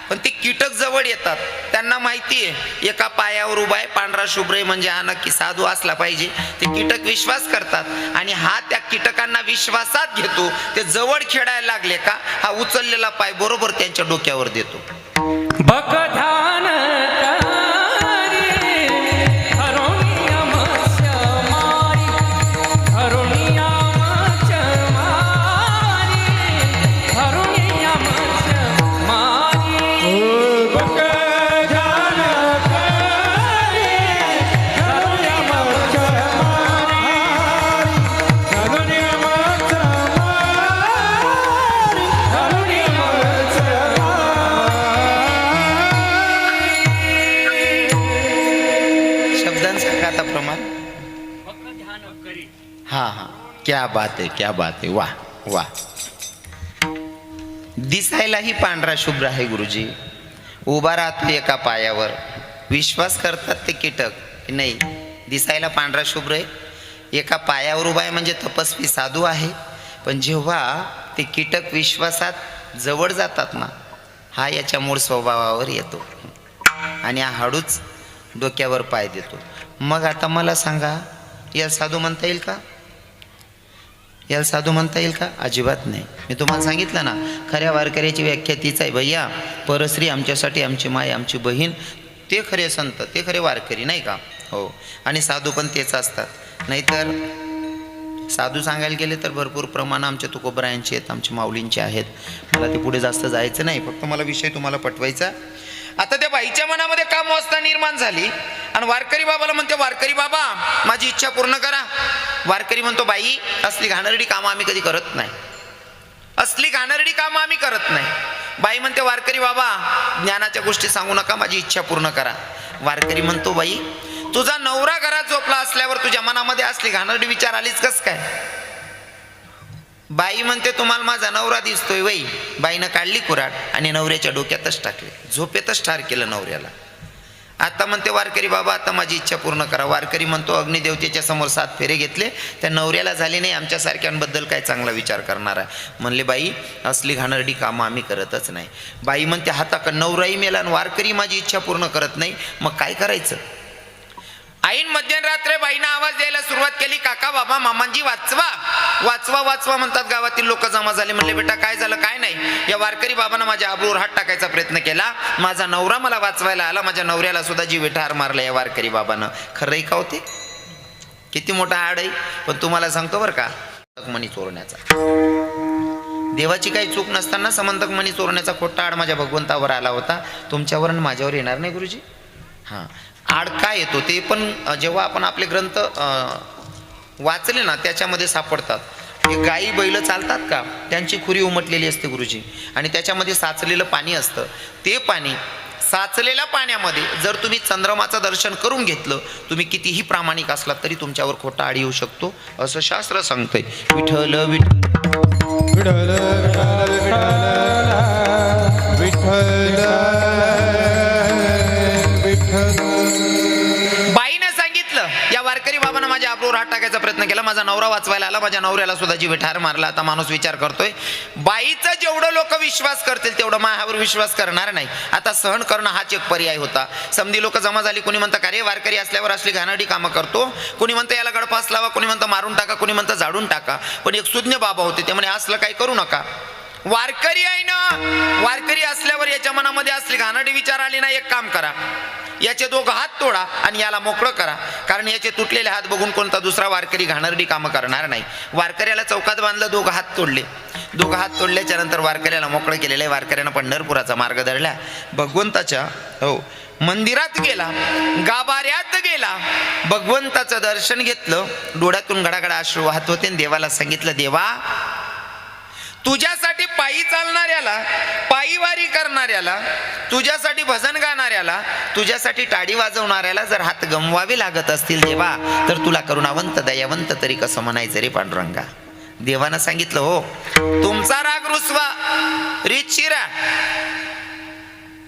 पण ते कीटक जवळ येतात, त्यांना माहिती आहे एका पायावर उभा आहे, पांढरा शुभ्र आहे म्हणजे हा नक्की साधू असला पाहिजे. ते कीटक विश्वास करतात आणि हा त्या कीटकांना विश्वासात घेतो. ते जवळ खेळायला लागले का हा उचललेला पाय बरोबर त्यांच्या डोक्यावर देतो. बक ध्यान करी हरुणिया मत्स्य मारी हरुणिया मत्स्य मारी हरुणिया मत्स्य मारी बक ध्यान करी हरुणिया मत्स्य मारी हरुणिया मत्स्य मारी हरुणिया मत्स्य शब्दांसारखं आता प्रमाण. हा क्या बात आहे. वाह वाह. दिसायलाही पांढरा शुभ्र आहे गुरुजी, उभा राहतो एका पायावर. विश्वास करतात ते कीटक की नाही दिसायला पांढरा शुभ्र आहे, एका पायावर उभा आहे म्हणजे तपस्वी साधू आहे. पण जेव्हा ते कीटक विश्वासात जवळ जातात ना हा याच्या मूळ स्वभावावर येतो आणि हा हळूच डोक्यावर पाय देतो. मग आता मला सांगा याला साधू म्हणता येईल का? याला साधू म्हणता येईल का? अजिबात नाही. मी तुम्हाला सांगितलं ना खऱ्या वारकऱ्याची व्याख्या तीच आहे. भैया परश्री आमच्यासाठी आमची माय आमची बहीण, ते खरे संत, ते खरे वारकरी नाही का? हो. आणि साधू पण तेच असतात. नाहीतर साधू सांगायला गेले तर भरपूर प्रमाण आमच्या तुकोबरायांचे आहेत, आमच्या माऊलींचे आहेत. मला ते पुढे जास्त जायचं नाही, फक्त मला विषय तुम्हाला पटवायचा. आता त्या बाईच्या मनामध्ये काम अवस्था निर्माण झाली आणि वारकरी बाबाला म्हणते वारकरी बाबा माझी इच्छा पूर्ण करा. वारकरी म्हणतो बाई असली घाणेरडी कामं आम्ही कधी करत नाही, असली घाणेरडी कामं आम्ही करत नाही. बाई म्हणते वारकरी बाबा ज्ञानाच्या गोष्टी सांगू नका, माझी इच्छा पूर्ण करा. वारकरी म्हणतो बाई तुझा नवरा घरात झोपला असल्यावर तुझ्या मनामध्ये असली घाणेरडी विचार आलीच कस काय? बाई म्हणते तुम्हाला माझा नवरा दिसतोय. वै बाईनं काढली कुऱ्हाड आणि नवऱ्याच्या डोक्यातच टाकले, झोपेतच ठार केलं नवऱ्याला. आता म्हणते वारकरी बाबा आता माझी इच्छा पूर्ण करा. वारकरी म्हणतो अग्निदेवतेच्या समोर 7 फेरे घेतले, त्या नवऱ्याला झाले नाही, आमच्यासारख्यांबद्दल काय चांगला विचार करणार आहे. म्हणले बाई असली घाणेरडी कामं आम्ही करतच नाही. बाई म्हणते हाता नवराही मेला आणि वारकरी माझी इच्छा पूर्ण करत नाही, मग काय करायचं? ऐन मध्यरात्री बाईनं आवाज द्यायला सुरुवात केली, काका बाबा मामांजी वाचवा वाचवा वाचवा म्हणतात. गावातील लोक जमा झाले. म्हणले बेटा काय झालं? काय नाही, या वारकरी बाबांना माझ्या आबरूवर हात टाकायचा प्रयत्न केला, माझा नवरा मला वाचवायला आला, माझ्या नवऱ्याला सुद्धा जीवे ठार मारला या वारकरी बाबांना. खरंय का होते? किती मोठा आड आहे. पण तुम्हाला सांगतो बरं का मणी चोरण्याचा देवाची काही चूक नसताना समंतक मणी चोरण्याचा खोटा आड माझ्या भगवंतावर आला होता, तुमच्यावर आणि माझ्यावर येणार नाही गुरुजी. हां, आड काय येतो ते पण जेव्हा आपण आपले ग्रंथ वाचले ना त्याच्यामध्ये सापडतात. हे गाई बैल चालतात का, त्यांची खुरी उमटलेली असते गुरुजी, आणि त्याच्यामध्ये साचलेलं पाणी असतं. ते पाणी, साचलेल्या पाण्यामध्ये जर तुम्ही चंद्रमाचं दर्शन करून घेतलं, तुम्ही कितीही प्रामाणिक असलात तरी तुमच्यावर खोटा आड येऊ शकतो, असं शास्त्र सांगतंय. विठ्ठल विठ्ठल विठ्ठल विठ्ठल विठ्ठल. बाईने सांगितलं, या वारकरी बाबांना माझ्या आबरूवर हात टाकायचा प्रयत्न केला, माझा नवरा वाचवायला आला, माझ्या नवऱ्याला सुद्धा जीवे ठार मारला. आता माणूस विचार करतोय, बाईचा जेवढं लोक विश्वास करतील तेवढं माझ्यावर विश्वास करणार नाही. आता सहन करणं हाच एक पर्याय होता. समधी लोक जमा झाली, कोणी म्हणतं का रे वारकरी असल्यावर असली घाणेरडी कामं करतो, कोणी म्हणतं याला गडपास लावा, कोणी म्हणतं मारून टाका, कोणी म्हणतं झाडून टाका. पण एक सुज्ञ बाबा होते, ते म्हणे असलं काही करू नका. वारकरी आहे ना, वारकरी असल्यावर याच्या मनामध्ये असली घाणेरडी विचार आली ना, एक काम करा, याचे दोघं हात तोडा आणि याला मोकळं करा, कारण याचे तुटलेले हात बघून कोणता दुसरा वारकरी घाणेरडी कामं करणार नाही. वारकऱ्याला चौकात बांधलं, दोघं हात तोडले. दोघं हात तोडल्याच्या नंतर वारकऱ्याला मोकळं केलेलं आहे. वारकऱ्यानं पंढरपुराचा मार्ग धरला, भगवंताच्या मंदिरात गेला, गाभाऱ्यात गेला, भगवंताचं दर्शन घेतलं. डोळ्यातून गडागडा अश्रू वाहत होते. देवाला सांगितलं, देवा तुझ्यासाठी पायी चालणाऱ्याला, पायी वारी करणाऱ्याला, तुझ्यासाठी भजन गाणाऱ्याला, तुझ्यासाठी टाळी वाजवणाऱ्याला जर हात गमवावे लागत असतील देवा, तर तुला करुणावंत दयावंत तरी कसं म्हणायचं रे पांडुरंगा. देवानं सांगितलं, हो तुमचा राग रुसवा, रीत शिरा,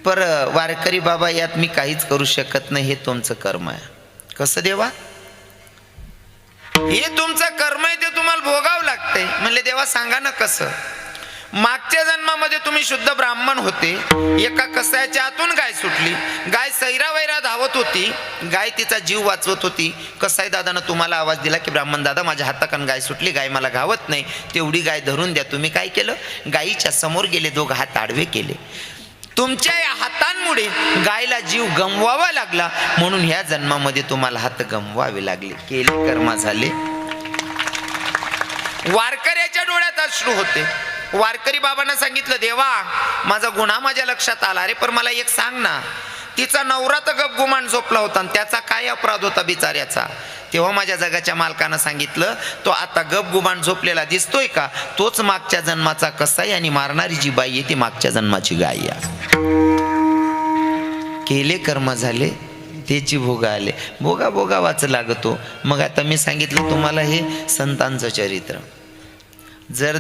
पर वारकरी बाबा यात मी काहीच करू शकत नाही, हे तुमचं कर्म आहे. कसं देवा, हे तुमचं कर्म आहे, ते तुम्हाला भोगावं लागतंय. म्हणले देवा सांगा ना कसं. मागच्या जन्मामध्ये तुम्ही शुद्ध ब्राह्मण होते, एका कसायाच्या आतून गाय सुटली, गाय सैरा वैरा धावत होती, गाय तिचा जीव वाचवत होती. कसाई दादानं तुम्हाला आवाज दिला की ब्राह्मण दादा माझ्या हाताकडून गाय सुटली, गाय मला घावत नाही, तेवढी गाय धरून द्या. तुम्ही काय केलं, गायीच्या समोर गेले, दोघं हात आडवे केले. तुमच्या या हातांमुळे गायला जीव गमवावा लागला, म्हणून ह्या जन्मामध्ये तुम्हाला हात गमवावे लागले. केले कर्म झाले. वारकऱ्याच्या डोळ्यात अश्रू होते. वारकरी बाबांना सांगितलं, देवा माझा गुन्हा माझ्या लक्षात आला रे, पण मला एक सांग ना, तिचा नवरा तर गपगुमान झोपला होता, त्याचा काय अपराध होता बिचाऱ्याचा. तेव्हा माझ्या जगाच्या मालकानं सांगितलं, तो आता गपगुमान झोपलेला दिसतोय का, तोच मागच्या जन्माचा कसाई, आणि मारणारी जी बाई आहे ती मागच्या जन्माची गाय आहे. केले कर्म झाले, त्याची भोगा आले. भोगा भोगा वाच लागतो. मग आता मी सांगितलं तुम्हाला हे संतांचं चरित्र. जर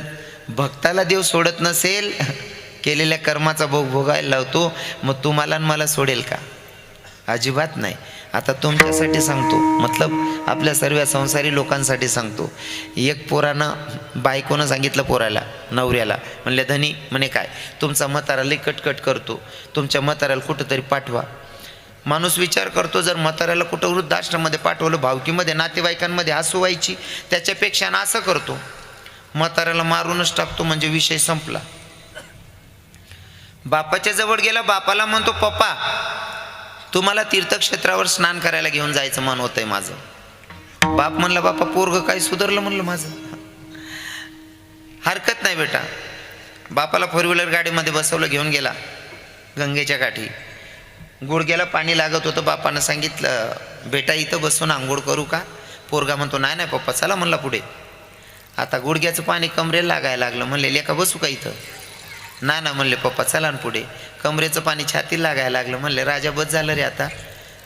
भक्ताला देव सोडत नसेल, केलेल्या कर्माचा भोग भोगायला लावतो, मग तुम्हाला मला सोडेल का? अजिबात नाही. आता तुमच्यासाठी सांगतो, मतलब आपल्या सर्व संसारी लोकांसाठी सांगतो. एक पोरानं, बायकोनं सांगितलं पोराला, नवऱ्याला, म्हणले धनी म्हणे काय तुमचा म्हातारा लई कटकट करतो, तुमच्या म्हाताऱ्याला कुठंतरी पाठवा. माणूस विचार करतो, जर म्हाताऱ्याला कुठं वृद्धाश्रममध्ये पाठवलं, भावकीमध्ये नातेवाईकांमध्ये हसू व्हायची, त्याच्यापेक्षा ना असं करतो, म्हाताऱ्याला मारूनच टाकतो, म्हणजे विषय संपला. बापाच्या जवळ गेला, बापाला म्हणतो पप्पा तुम्हाला तीर्थक्षेत्रावर स्नान करायला घेऊन जायचं मन होतंय माझं. बाप म्हणला बापा पोरग काय सुधारलं, म्हणलं माझं. हरकत नाही बेटा. बापाला फोर व्हीलर गाडीमध्ये बसवलं, घेऊन गेला गंगेच्या काठी. गुडघ्याला पाणी लागत होतं. बापानं सांगितलं बेटा इथं बसून आंघोळ करू का? पोरगा म्हणतो नाही नाही पप्पा चला, म्हणला पुढे. आता गुडघ्याचं पाणी कमरेला लागायला लागलं. म्हणले लेका बसू का इथं? ना ना म्हणले पप्पा चला ना पुढे. कमरेचं पाणी छातीला लागायला लागलं. म्हणले राजा बस झालं रे आता.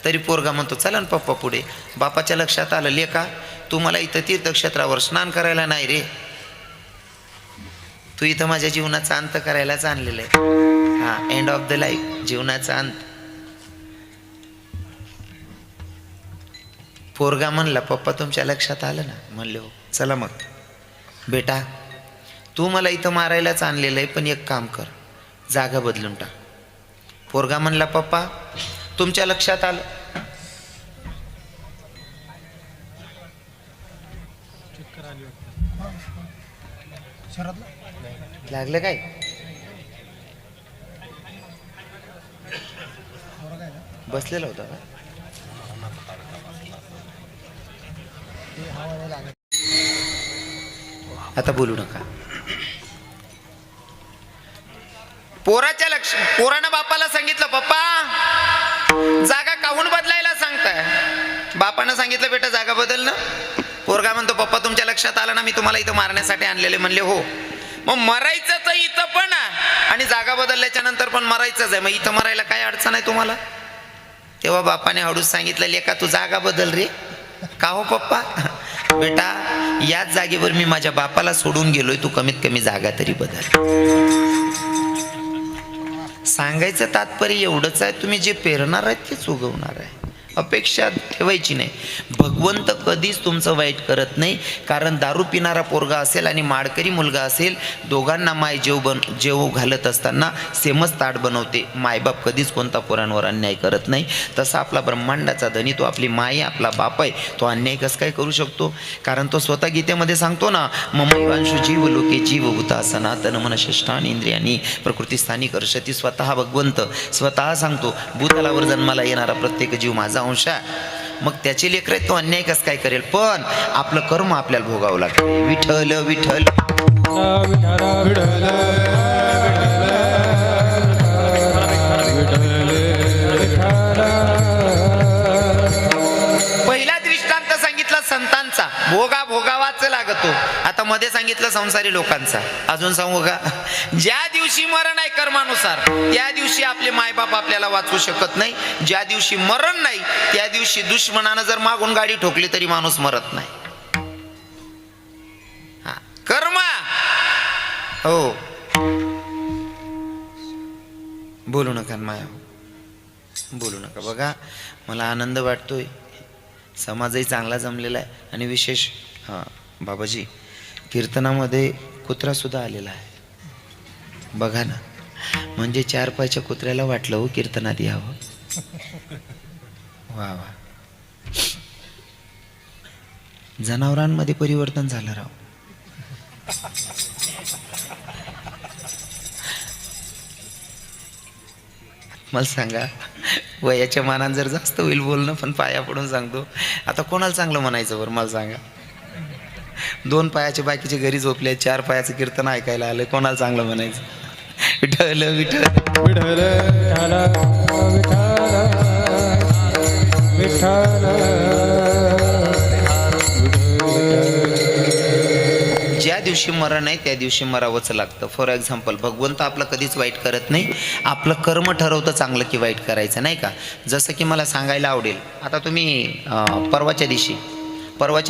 तरी पोरगा म्हणतो चला ना पप्पा पुढे. बापाच्या लक्षात आलं लेका तू मला इथं तीर्थक्षेत्रावर स्नान करायला नाही रे, तू इथं माझ्या जीवनाचा अंत करायलाच आणलेलं आहे. हां, एंड ऑफ द लाईफ, जीवनाचा अंत. पोरगा म्हणला पप्पा तुमच्या लक्षात आलं ना? म्हणले हो. चला मग बेटा तू मला इथं मारायलाच आणलेलं आहे, पण एक काम कर जागा बदलून टाक. पोरगा म्हणला पप्पा तुमच्या लक्षात आलं? लागलं काय? बसलेला होता का? आता बोलू नका. पोरानं बापाला सांगितलं, पप्पा जागा काहून बदलायला सांगताय? बापानं सांगितलं, बेटा जागा बदल ना. पोरगा म्हणतो, पप्पा तुमच्या लक्षात आलं ना मी तुम्हाला इथं मारण्यासाठी आणलेले. म्हणले हो. मग मरायचं तर इथं पण आणि जागा बदलल्याच्या नंतर पण मरायचंच आहे, मग इथं मरायला काय अडचण आहे तुम्हाला? तेव्हा बापाने हळूच सांगितलं, लेका तू जागा बदल रे. का हो पप्पा? बेटा याच जागेवर मी माझ्या बापाला सोडून गेलोय, तू कमीत कमी जागा तरी बदल. सांगायचं तात्पर्य एवढंच आहे, तुम्ही जे पेरणार आहे तेच उगवणार आहे. अपेक्षा ठेवायची नाही. भगवंत कधीच तुमचं वाईट करत नाही. कारण दारू पिणारा पोरगा असेल आणि माडकरी मुलगा असेल, दोघांना माय जेव घालत असताना सेमच ताट बनवते. मायबाप कधीच कोणता पोरांवर अन्याय करत नाही. तसा आपला ब्रह्मांडाचा धनी, तो आपली माय आपला बाप आहे, तो अन्याय कसं काय करू शकतो? कारण तो स्वतः गीतेमध्ये सांगतो ना, ममैवांशु जीव लोके जीवभूता सनातन मनशिष्टान इंद्रियानी प्रकृतीस्थानी कर्षती. स्वतः भगवंत स्वतः सांगतो, भूतलावर जन्माला येणारा प्रत्येक जीव माझा अंश. मग त्याचे लेकर तो अन्याय कसं काय करेल? पण आपलं कर्म आपल्याला भोगावं लागतं. विठ्ठल विठ्ठल पहिला दृष्टांत सांगितला संतांचा, भोगा भोगावाच लागतो. आता मध्ये सांगितलं संसारी लोकांचा. अजून सांगू का? ज्या दिवशी मरण आहे कर्मानुसार, त्या दिवशी आपले मायबाप आपल्याला वाचवू शकत नाही. ज्या दिवशी मरण नाही, त्या दिवशी दुश्मनानं जर मागून गाडी ठोकली तरी माणूस मरत नाही. कर्म हो. बोलू नका माया, बोलू नका. बघा मला आनंद वाटतोय, समाजही चांगला जमलेला आहे. आणि विशेष बाबाजी कीर्तनामध्ये कुत्रा सुद्धा आलेला आहे. बघा ना, म्हणजे 4 पायच्या कुत्र्याला वाटलं हो कीर्तनात यावं. वा वा. जनावरांमध्ये परिवर्तन झालं राव. मला सांगा, वयाच्या मानानं जर जास्त होईल बोलणं, पण पाया पडून सांगतो, आता कोणाला चांगलं म्हणायचं बरं मला सांगा? 2 पायाचे बाकीचे घरी झोपले, 4 पायाचं कीर्तन ऐकायला आलं, कोणाला चांगलं म्हणायचं? विठ्ठल विठ्ठल विठ्ठल ज्या दिवशी मरण आहे त्या दिवशी मरावंच लागतं. फॉर एक्झाम्पल, भगवंत आपलं कधीच वाईट करत नाही. आपलं कर्म ठरवतं चांगलं की वाईट करायचं, नाही का? जसं की मला सांगायला आवडेल, आता तुम्ही परवाच्या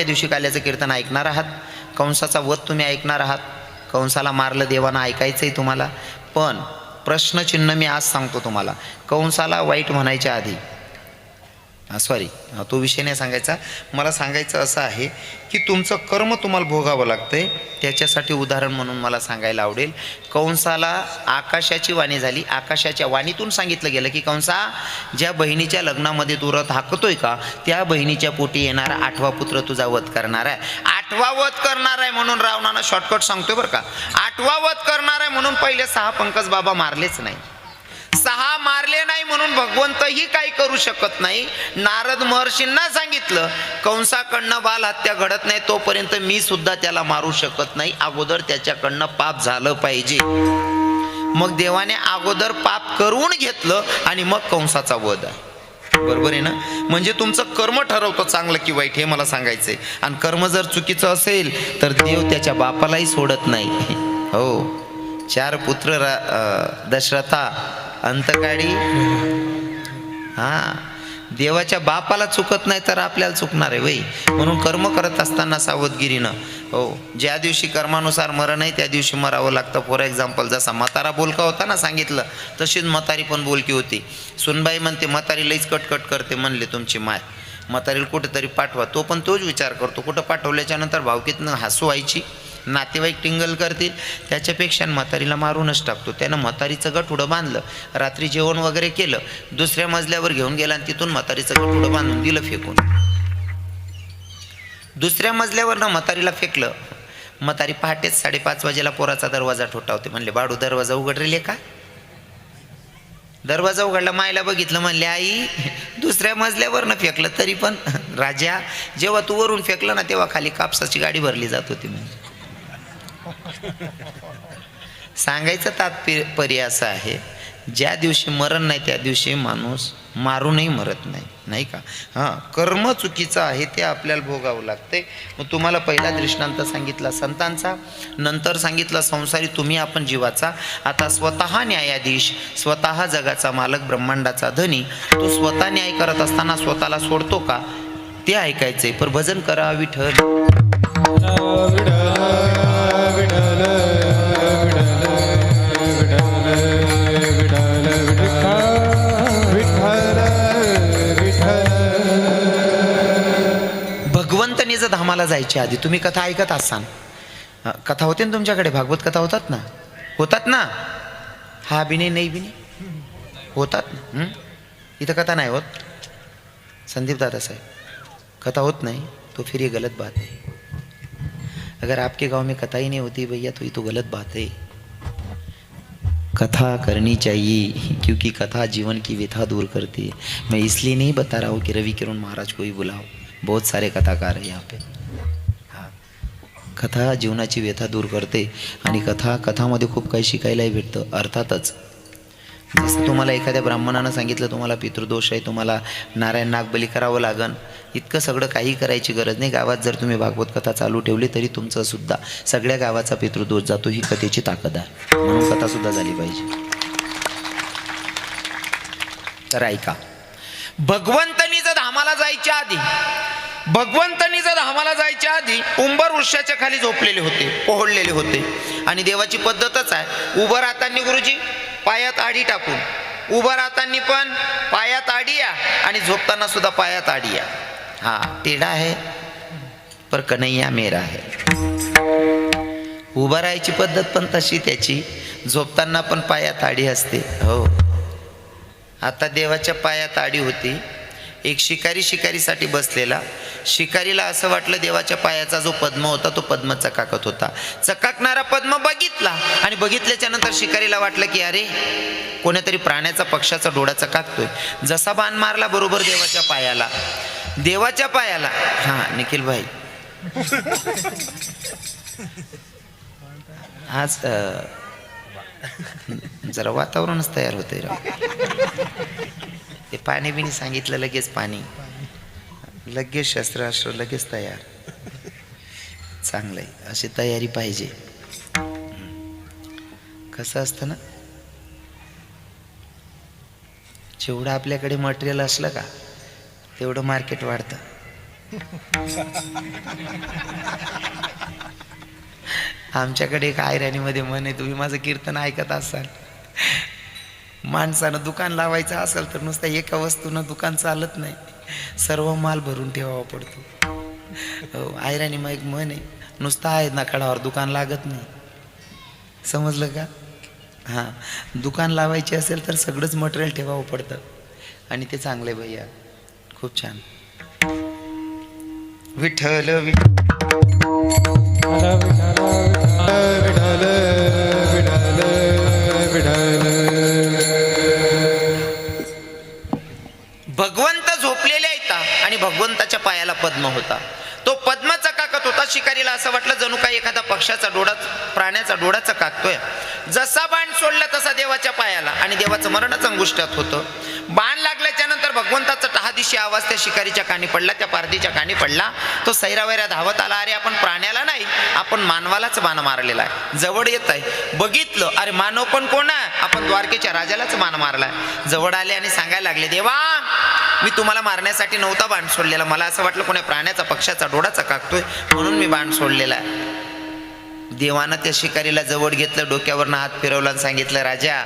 दिवशी काल्याचं कीर्तन ऐकणार आहात. कंसाचा वध तुम्ही ऐकणार आहात. कंसाला मारलं देवानं, ऐकायचं आहे तुम्हाला. पण प्रश्नचिन्ह मी आज सांगतो तुम्हाला. कंसाला वाईट म्हणायच्या आधी, सॉरी तो विषय नाही सांगायचा, मला सांगायचं असं आहे की तुमचं कर्म तुम्हाला भोगावं लागतंय. त्याच्यासाठी उदाहरण म्हणून मला सांगायला आवडेल, कंसाला आकाशाची वाणी झाली. आकाशाच्या वाणीतून सांगितलं गेलं की कंसा, ज्या बहिणीच्या लग्नामध्ये तू रथ हाकतोय का, त्या बहिणीच्या पोटी येणारा 8वा पुत्र तुझा वध करणार आहे. 8वा वध करणार आहे म्हणून रावणानं शॉर्टकट सांगतोय बरं का. 8वा वध करणार आहे म्हणून पहिले 6 पंकज बाबा मारलेच नाही. 6 मारले नाही म्हणून भगवंतही काही करू शकत नाही. नारद महर्षींना सांगितलं, कंसाकडनं बाल हत्या घडत नाही तोपर्यंत मी सुद्धा त्याला मारू शकत नाही. अगोदर त्याच्याकडनं पाप झालं पाहिजे. मग देवाने अगोदर पाप करून घेतलं आणि मग कंसाचा वध आहे. बरोबर आहे ना? म्हणजे तुमचं कर्म ठरवतं चांगलं की वाईट, हे मला सांगायचंय. आणि कर्म जर चुकीचं असेल तर देव त्याच्या बापालाही सोडत नाही. हो, 4 पुत्र दशरथा अंतकाळी, देवाच्या बापाला चुकत नाही तर आपल्याला चुकणार आहे वै. म्हणून कर्म करत असताना सावधगिरीनं, हो, ज्या दिवशी कर्मानुसार मरण आहे त्या दिवशी मरावं लागतं. फॉर एक्झाम्पल, जसा म्हातारा बोलका होता ना सांगितलं, तशीच म्हातारी पण बोलकी होती. सुनबाई म्हणते म्हातारी लईच कटकट करते, म्हणले तुमची माय, म्हातारीला कुठेतरी पाठवा. तो पण तोच विचार करतो, कुठं पाठवल्याच्या नंतर भावकीतनं हसू व्हायची, नातेवाईक टिंगल करतील, त्याच्यापेक्षा म्हातारीला मारूनच टाकतो. त्यानं म्हातारीचं गठुडं बांधलं, रात्री जेवण वगैरे केलं, 2ऱ्या मजल्यावर घेऊन गेला आणि तिथून म्हातारीचं गठुडं बांधून दिलं फेकून. 2ऱ्या मजल्यावर म्हातारीला फेकलं. म्हातारी पहाटेच 5:30 वाजेला पोराचा दरवाजा ठोठावते. म्हणले, बाडू दरवाजा उघड रे का? दरवाजा उघडला, मायला बघितलं, म्हणले, आई 2ऱ्या मजल्यावर फेकलं तरी पण राजा, जेव्हा तू वरून फेकलं ना तेव्हा खाली कापसाची गाडी भरली जात होती. म्हणजे सांगायचं तात्पर्य असं आहे, ज्या दिवशी मरण नाही त्या दिवशी माणूस मारूनही मरत नाही, नाही का? हां, कर्म चुकीचं आहे ते आपल्याला भोगावं लागते. मग तुम्हाला पहिला दृष्टांत सांगितला संतांचा, नंतर सांगितला संसारी तुम्ही आपण जीवाचा. आता स्वतः न्यायाधीश, स्वतः जगाचा मालक, ब्रह्मांडाचा धनी, तो स्वतः न्याय करत असताना स्वतःला सोडतो का ते ऐकायचंय. पर भजन करा विठ्ठल. भगवंतनी जर धामाला जायच्या आधी तुम्ही कथा ऐकत असाल, कथा होते ना तुमच्याकडे, भागवत कथा होतात ना, होतात ना. हा बिने नाही बिने होतात ना. इथं कथा नाही होत संदीप दादा साहेब, कथा होत नहीं तो फिर ये गलत बात है. अगर आपके गांव में कथा ही नहीं होती भैया तो ये तो गलत बात है. कथा करनी चाहिए क्योंकि कथा जीवन की व्यथा दूर करती है. मैं इसलिए नहीं बता रहा हूँ कि रवि किरण महाराज को ही बुलाओ, बहुत सारे कथाकार हैं यहाँ पे. हाँ, कथा जीवनाची व्यथा दूर करते आणि कथामध्ये खूप काही शिकायलाही भेटतं. अर्थातच जसं तुम्हाला एखाद्या ब्राह्मणानं सांगितलं तुम्हाला पितृदोष आहे, तुम्हाला नारायण नागबली करावं लागन, इतकं सगळं काही करायची गरज नाही. गावात जर तुम्ही भागवत कथा चालू ठेवली तरी तुमचं सुद्धा सगळ्या गावाचा पितृदोष जातो. ही कथेची ताकद आहे, म्हणून कथा सुद्धा झाली पाहिजे. तर ऐका, भगवंतनी जर धामाला जायच्या आधी उंबर वृक्षाच्या खाली झोपलेले होते, पोहळलेले होते. आणि देवाची पद्धतच आहे, उभं राहताना गुरुजी पायात आडी टाकून, उभं राहताना पण पायात आडी या आणि झोपताना सुद्धा पायात आडी या. हा टेढ़ा है पर कन्हैया मेरा है. उभं राहायची पद्धत पण तशी त्याची, झोपताना पण पायात आडी असते. हो, आता देवाच्या पायात आडी होती. एक शिकारीसाठी बसलेला, शिकारीला असं वाटलं देवाच्या पायाचा जो पद्म होता तो पद्म चकाकत होता. चकाकणारा पद्म बघितला आणि बघितल्याच्या नंतर शिकारीला वाटलं की अरे कोणीतरी प्राण्याचा पक्षाचा डोळा चकाकतोय. जसा बाण मारला बरोबर देवाच्या पायाला. हां निखिल भाई, आज जरा वातावरणच तयार होतंय राव. ते पाणी बिनी सांगितलं, लगेच पाणी, लगेच शस्त्रास्त्र लगेच तयार. चांगलंय, अशी तयारी पाहिजे. कसं असतं ना, जेवढं आपल्याकडे मटेरियल असलं का तेवढं मार्केट वाढतं. आमच्याकडे एक आयराणीमध्ये म्हण आहे, तुम्ही माझं कीर्तन ऐकत असाल, माणसानं दुकान लावायचं असेल तर नुसतं एका वस्तूनं दुकान चालत नाही, सर्व माल भरून ठेवावा पडतो. आयराणी मग एक म्हण आहे, नुसतं आहे ना कडावर दुकान लागत नाही. समजलं का? हां, दुकान लावायचे असेल तर सगळंच मटेरियल ठेवावं पडतं आणि ते चांगलं आहे भैया, खूप छान. विठ्ठल भगवंत झोपलेले आहेत आणि भगवंताच्या पायाला पद्म होता. तो पद्म चकाकत होता. शिकारीला असं वाटलं जणू काही एखादा पक्षाचा डोळा, प्राण्याचा डोळा चकाकतोय. जसा बाण सोडला तसा देवाच्या पायाला, आणि देवाचं मरणच अंगुष्ठात होतं. बाण लागल्याच्या नंतर भगवंताचा टहादिशी आवाज त्या शिकारीच्या कानी पडला, त्या पारधीच्या कानी पडला. तो सैरावैरा धावत आला. अरे आपण प्राण्याला नाही, आपण मानवालाच बाण मारलेला आहे. जवळ येत आहे, बघितलं, अरे मानव पण कोण आहे, आपण द्वारकेच्या राजालाच बाण मारलाय. जवळ आले आणि सांगायला लागले, देवा मी तुम्हाला मारण्यासाठी नव्हता बाण सोडलेला, मला असं वाटलं कोण्या प्राण्याचा पक्षाचा डोळा चकाकतोय म्हणून मी बाण सोडलेला आहे. देवानं त्या शिकारीला जवळ घेतलं, डोक्यावरनं हात फिरवला आणि सांगितलं, राजा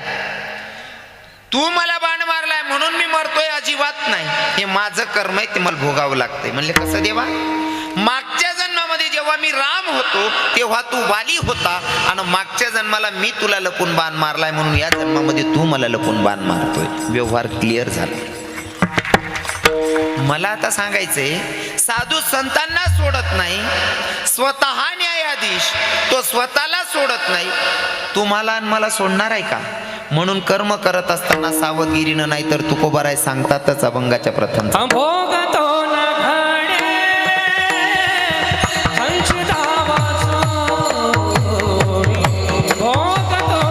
तू मला बाण मारलाय म्हणून मी मरतोय अजिबात नाही, हे माझं कर्म आहे, ते मला भोगावं लागतंय. म्हणले कसं देवा? मागच्या जन्मामध्ये जेव्हा मी राम होतो तेव्हा तू वाली होता, आणि मागच्या जन्माला मी तुला लपून बाण मारलाय म्हणून या जन्मामध्ये तू मला लपून बाण मारतोय. व्यवहार क्लिअर झाला. मला आता सांगायचंय, साधू संतांना सोडत नाही, स्वतः न्यायाधीश तो स्वतःला सोडत नाही, तुम्हाला आणि मला सोडणार आहे का? म्हणून कर्म करत असताना सावधगिरीनं, नाही तर तुकोबाराय सांगतातच अभंगाच्या प्रथम, भोगतो न घडे हंस धावा सोडी, भोगतो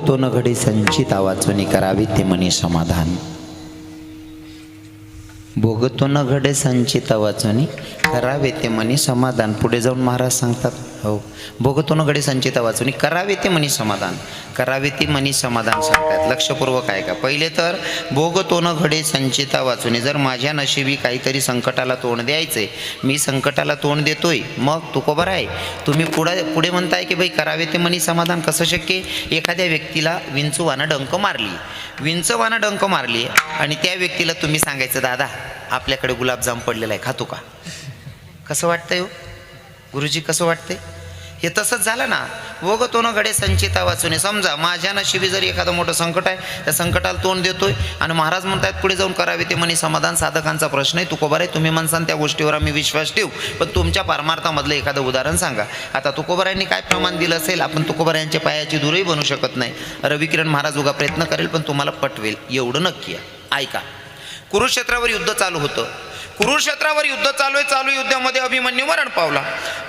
भोगतो न घडे संचिता वाचून करावे ते मनी समाधान. भोगतो न घडे संचिता वाचून करावे ते मनी समाधान. पुढे जाऊन महाराज सांगतात, हो भोगतो न घडे संचिता वाचून करावे ते मनी समाधान. करावे ते मनी समाधान सांगतात. लक्षपूर्वक आहे का? पहिले तर भोगतो न घडे संचिता वाचून, जर माझ्या नशिबी काहीतरी संकटाला तोंड द्यायचंय, मी संकटाला तोंड देतोय, मग तुकोबर आहे तुम्ही पुढे म्हणताय की भाई करावे ते मनी समाधान. कसं शक्य? एखाद्या व्यक्तीला विंचूवानं डंक मारली आणि त्या व्यक्तीला तुम्ही सांगायचं, दादा आपल्याकडे गुलाबजाम पडलेला आहे, खातो का? कसं वाटतंय हो गुरुजी, कसं वाटतंय? हे तसंच झालं ना. भोगतो न घडे संचिता वाचून. समजा माझ्या नशिबी जर एखादं मोठं संकट आहे, त्या संकटाला तोंड देतोय आणि महाराज म्हणतात पुढे जाऊन करावे ते मनी समाधान. साधकांचा प्रश्न आहे, तुकोबर आहे तुम्ही म्हणसान त्या गोष्टीवर आम्ही विश्वास ठेवू, पण तुमच्या परमार्थामधलं एखादं उदाहरण सांगा. आता तुकोबरायांनी काय प्रमाण दिलं असेल, आपण तुकोबरायांच्या पायाची दूरही बनू शकत नाही. रविकिरण महाराज उगा प्रयत्न करेल, पण तुम्हाला पटवेल एवढं नक्की आहे. ऐका, कुरुक्षेत्रावर युद्ध चालू होतं. कुरुक्षेत्रावर युद्ध चालू युद्धामध्ये अभिमन्यू मरण पावला.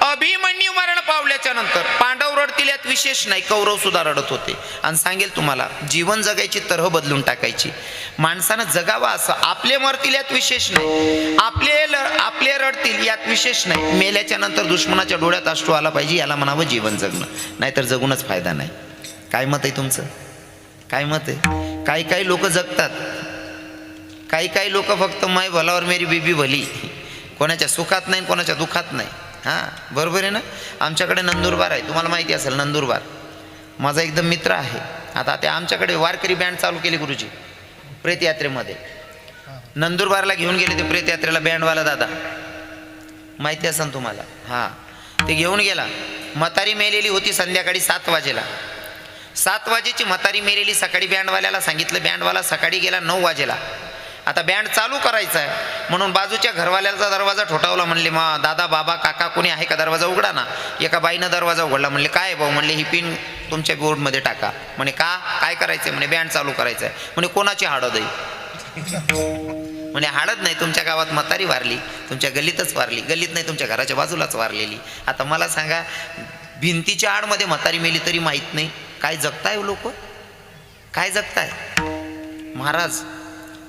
अभिमन्यू मरण पावल्याच्या नंतर पांडव रडतील यात विशेष नाही, कौरव सुद्धा रडत होते. आणि सांगेल तुम्हाला, जीवन जगायची तऱ्हा बदलून टाकायची. माणसानं जगावा असं, आपले मरतील यात विशेष नाही, आपले रडतील यात विशेष नाही. मेल्याच्या नंतर दुश्मनाच्या डोळ्यात अश्रू आला पाहिजे, याला म्हणावं जीवन जगणं, नाहीतर जगूनच फायदा नाही. काय मत आहे तुमचं? काय मत आहे? काही लोक जगतात, काही लोक फक्त माय भलावर मेरी बीबी भली, कोणाच्या सुखात नाही कोणाच्या दुःखात नाही. हां बरोबर आहे ना. आमच्याकडे नंदुरबार आहे, तुम्हाला माहिती असेल नंदुरबार. माझा एकदम मित्र आहे. आता ते आमच्याकडे वारकरी बँड चालू केली गुरुजी प्रेतयात्रेमध्ये. नंदुरबारला घेऊन गेले ते प्रेतयात्रेला बँडवाला दादा, माहिती असेल तुम्हाला. हां ते घेऊन गेला. म्हातारी मेलेली होती संध्याकाळी 7 वाजेला. 7 वाजेची म्हातारी मेलेली. सकाळी बँडवाल्याला सांगितलं, बँडवाला सकाळी गेला 9 वाजेला. आता बँड चालू करायचा आहे म्हणून बाजूच्या घरवाल्याचा दरवाजा ठोठावला. म्हणले दादा बाबा काका कोणी आहे का, दरवाजा उघडा ना. एका बाईनं दरवाजा उघडला. म्हणले काय भाऊ? म्हणले ही पिन तुमच्या बोर्डमध्ये टाका. म्हणे का, काय करायचं? म्हणे बँड चालू करायचं आहे. म्हणे कोणाची हळद आहे? म्हणे हळद नाही, तुमच्या गावात म्हातारी वारली, तुमच्या गल्लीतच वारली, गल्लीत नाही तुमच्या घराच्या बाजूलाच वारलेली. आता मला सांगा, भिंतीच्या आडमध्ये म्हातारी मेली तरी माहीत नाही. काय जगताय लोक, काय जगताय? महाराज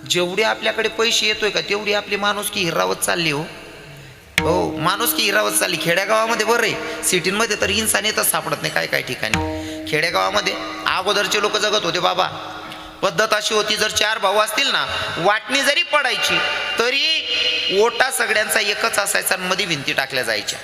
जेवढे आपल्याकडे पैसे येतोय का तेवढी आपली माणुसकी हिरावत चालली. हो माणुसकी हिरावत चालली. खेड्यागावामध्ये बरं आहे, सिटींमध्ये तर इन्सानियतच सापडत नाही. काय ठिकाणी खेड्यागावामध्ये अगोदरचे लोक जगत होते बाबा. पद्धत अशी होती, जर 4 भाऊ असतील ना, वाटणी जरी पडायची तरी ओटा सगळ्यांचा एकच असायचा, मध्ये भिंती टाकल्या जायच्या.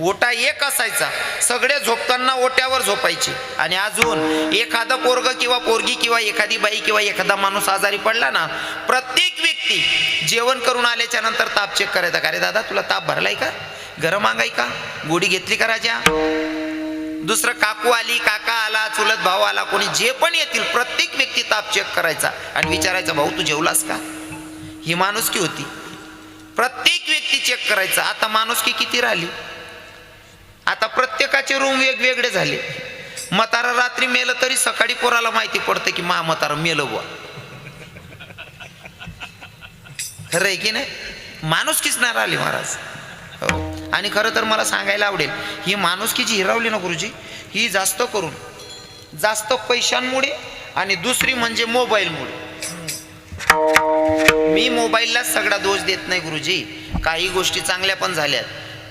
ओटा एक असायचा, सगळे झोपताना ओट्यावर झोपायचे. आणि अजून एखादं पोरग किंवा पोरगी किंवा एखादी बाई किंवा एखादा माणूस आजारी पडला ना, प्रत्येक व्यक्ती जेवण करून आल्याच्या नंतर ताप चेक करायचा. का रे दादा तुला ताप भरलाय का, गरम अंगाई का, गोडी घेतली का राजा? दुसरं काकू आली, काका आला, चुलत भाऊ आला, कोणी जे पण येतील प्रत्येक व्यक्ती ताप चेक करायचा आणि विचारायचा, भाऊ तू जेवलास का? ही माणुसकी होती. प्रत्येक व्यक्ती चेक करायचा. आता माणुसकी किती राहिली? आता प्रत्येकाचे रूम वेगवेगळे झाले. म्हातारा रात्री मेलं तरी सकाळी पोराला माहिती पडतं की म्हातारा मेलं बुवा. खरं आहे की नाही? माणुसकीच नाही राहिली महाराज. हो. आणि खरं तर मला सांगायला आवडेल, ही माणुसकी जी हिरावली ना गुरुजी, ही जास्त पैशांमुळे आणि दुसरी म्हणजे मोबाईलमुळे. मी मोबाईलला सगळा दोष देत नाही गुरुजी, काही गोष्टी चांगल्या पण झाल्यात,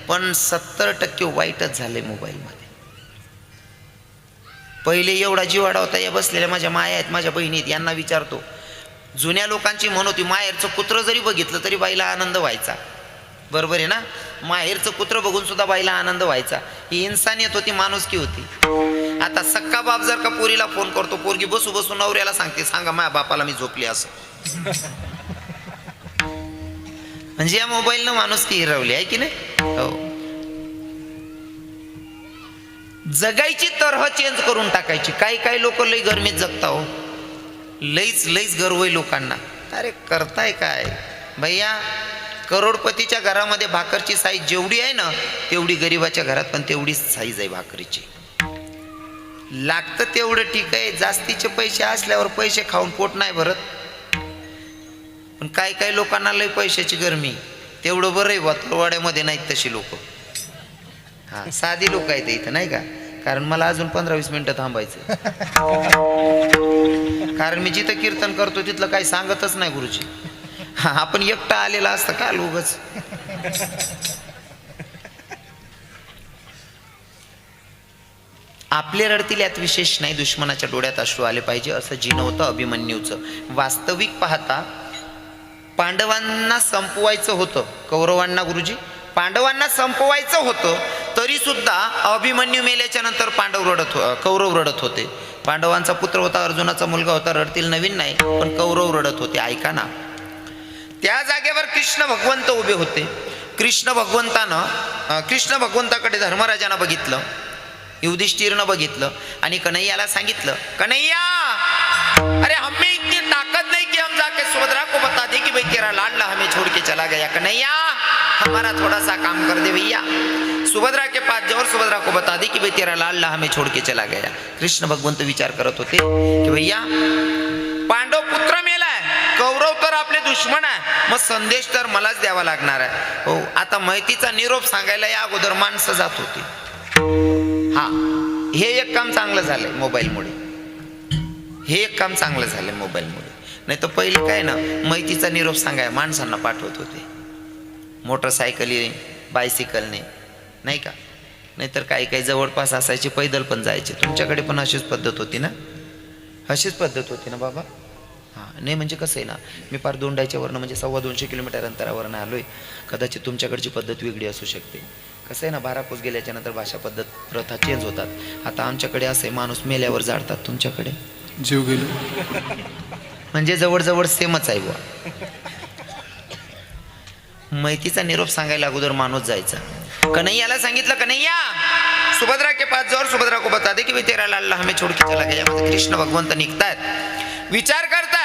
पण 70% वाईटच झालंय मोबाईलमध्ये. पहिले एवढा जीवाडा होता. या बसलेल्या माझ्या माया आहेत, माझ्या बहिणी आहेत, यांना विचारतो. जुन्या लोकांची म्हण होती, माहेरचं कुत्र जरी बघितलं तरी बाईला आनंद व्हायचा. बरोबर आहे ना? माहेरचं कुत्र बघून सुद्धा बाईला आनंद व्हायचा. ही इन्सानियत होती, माणुसकी होती. आता सक्का बाप जर का पोरीला फोन करतो, पोरगी बसू बसू नवऱ्याला सांगते, सांगा माझ्या बापाला मी झोपली असं. म्हणजे या मोबाईलनं माणुसकी हिरवली आहे की नाही? हो. जगायची तऱ्हा चेंज करून टाकायची. काही लोक लई गरमीत जगता हो, लईच गर्व आहे लोकांना. अरे करताय काय भैया? करोडपतीच्या घरामध्ये भाकरची साईज जेवढी आहे ना, तेवढी गरिबाच्या घरात पण तेवढीच साईज आहे भाकरीची. लागतं तेवढं ठीक आहे, जास्तीचे पैसे असल्यावर पैसे खाऊन पोट नाही भरत. पण काही लोकांना लई पैशाची गरमी. तेवढं बरं आहे, वाड्यामध्ये नाहीत तशी लोक. हा साधी लोक आहेत इथं नाही का, कारण मला अजून 15-20 मिनिटं थांबायचं. कारण मी जिथं कीर्तन करतो तिथलं काही सांगतच नाही गुरुजी. आपण एकटा आलेला असतं का लोगच. आपले रडतील यात विशेष नाही, दुश्मनाच्या डोळ्यात अश्रू आले पाहिजे असं जिणं होतं अभिमन्यूचं. वास्तविक पाहता पांडवांना संपवायचं होतं, कौरवांना गुरुजी पांडवांना संपवायचं होतं, तरी सुद्धा अभिमन्यू मेल्याच्या नंतर कौरव रडत होते. पांडवांचा पुत्र होता, अर्जुनाचा मुलगा होता, रडतील नवीन नाही, पण कौरव रडत होते. ऐका ना, त्या जागेवर कृष्ण भगवंत उभे होते. कृष्ण भगवंताकडे धर्मराजानं बघितलं, युधिष्ठिरनं बघितलं आणि कन्हैयाला सांगितलं, कन्हैया अरे हमें इतनी ताकत नहीं कि हम जाके सुभद्रा को बता दे कि भाई तेरा लाडला हमें छोड़ के चला गया. कन्हैया हमारा थोड़ा सा काम कर दे भैया, सुभद्रा के पास जाओ, सुभद्रा को बता दे कि भाई तेरा लाडला हमें छोड़ के चला गया. कृष्ण भगवंत विचार करत होते की भैया पांडव पुत्र मेलाय, कौरव तर आपले दुश्मन आहे, मग संदेश तर मलाच द्यावा लागणार आहे. हो, आता माहितीचा निरोप सांगायला या अगोदर माणसं जात होती. हा, हे एक काम चांगलं झालंय मोबाईलमुळे, हे एक काम चांगलं झालंय मोबाईलमुळे. नाही तर पहिले काय ना, माहितीचा निरोप सांगाय माणसांना पाठवत होते मोटरसायकली बायसिकलने, नाही का. नाहीतर काही काही जवळपास असायचे, पैदल पण जायचे. तुमच्याकडे पण अशीच पद्धत होती ना, अशीच पद्धत होती ना बाबा. हां, नाही म्हणजे कसं आहे ना, मी पार दोंडायच्यावरनं म्हणजे 250 किलोमीटर अंतरावरनं आलो आहे. कदाचित तुमच्याकडची पद्धत वेगळी असू शकते. कसं आहे ना, 12 कोस गेल्याच्या नंतर भाषा पद्धत प्रथा चेंज होतात. आता आमच्याकडे असं आहे, माणूस मेल्यावर जाळतात, तुमच्याकडे जीव गेलो म्हणजे जवळजवळ सेमच आहे बुवा. माहितीचा निरोप सांगायला अगोदर माणूस जायचा. कन्हैयाला सांगितलं, कन्हैया सुभद्रा के पास जाओ, सुभद्रा को बता दे कि भाई तेरा लाडला हमें छोड़ के चला गया. मध्ये कृष्ण भगवंत निघतायत, विचार करता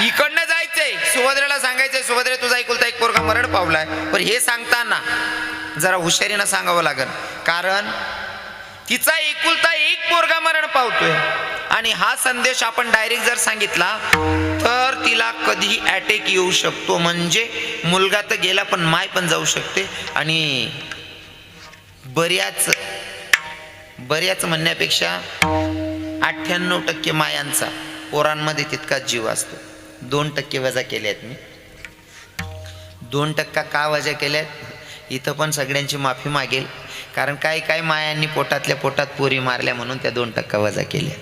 इकडनं जायचंय, सुभद्रेला सांगायचंय सुभद्रे तुझा एकुलता एक पोरगा मरण पावलाय. पण हे सांगताना जरा हुशारीनं सांगावं लागेल, कारण तिचा एकुलता एक पोरगा मरण पावतोय आणि हा संदेश आपण डायरेक्ट जर सांगितला तर तिला कधीही अटॅक येऊ शकतो. म्हणजे मुलगा तर गेला पण माय पण जाऊ शकते. आणि बऱ्याच म्हणण्यापेक्षा 98% मायांचा पोरांमध्ये तितकाच जीव असतो. 2% वजा केल्यात मी. 2% का वजा केल्यात, इथं पण सगळ्यांची माफी मागेल, कारण काय मायांनी पोटातल्या पोटात पोरी मारल्या म्हणून त्या 2% वजा केल्या.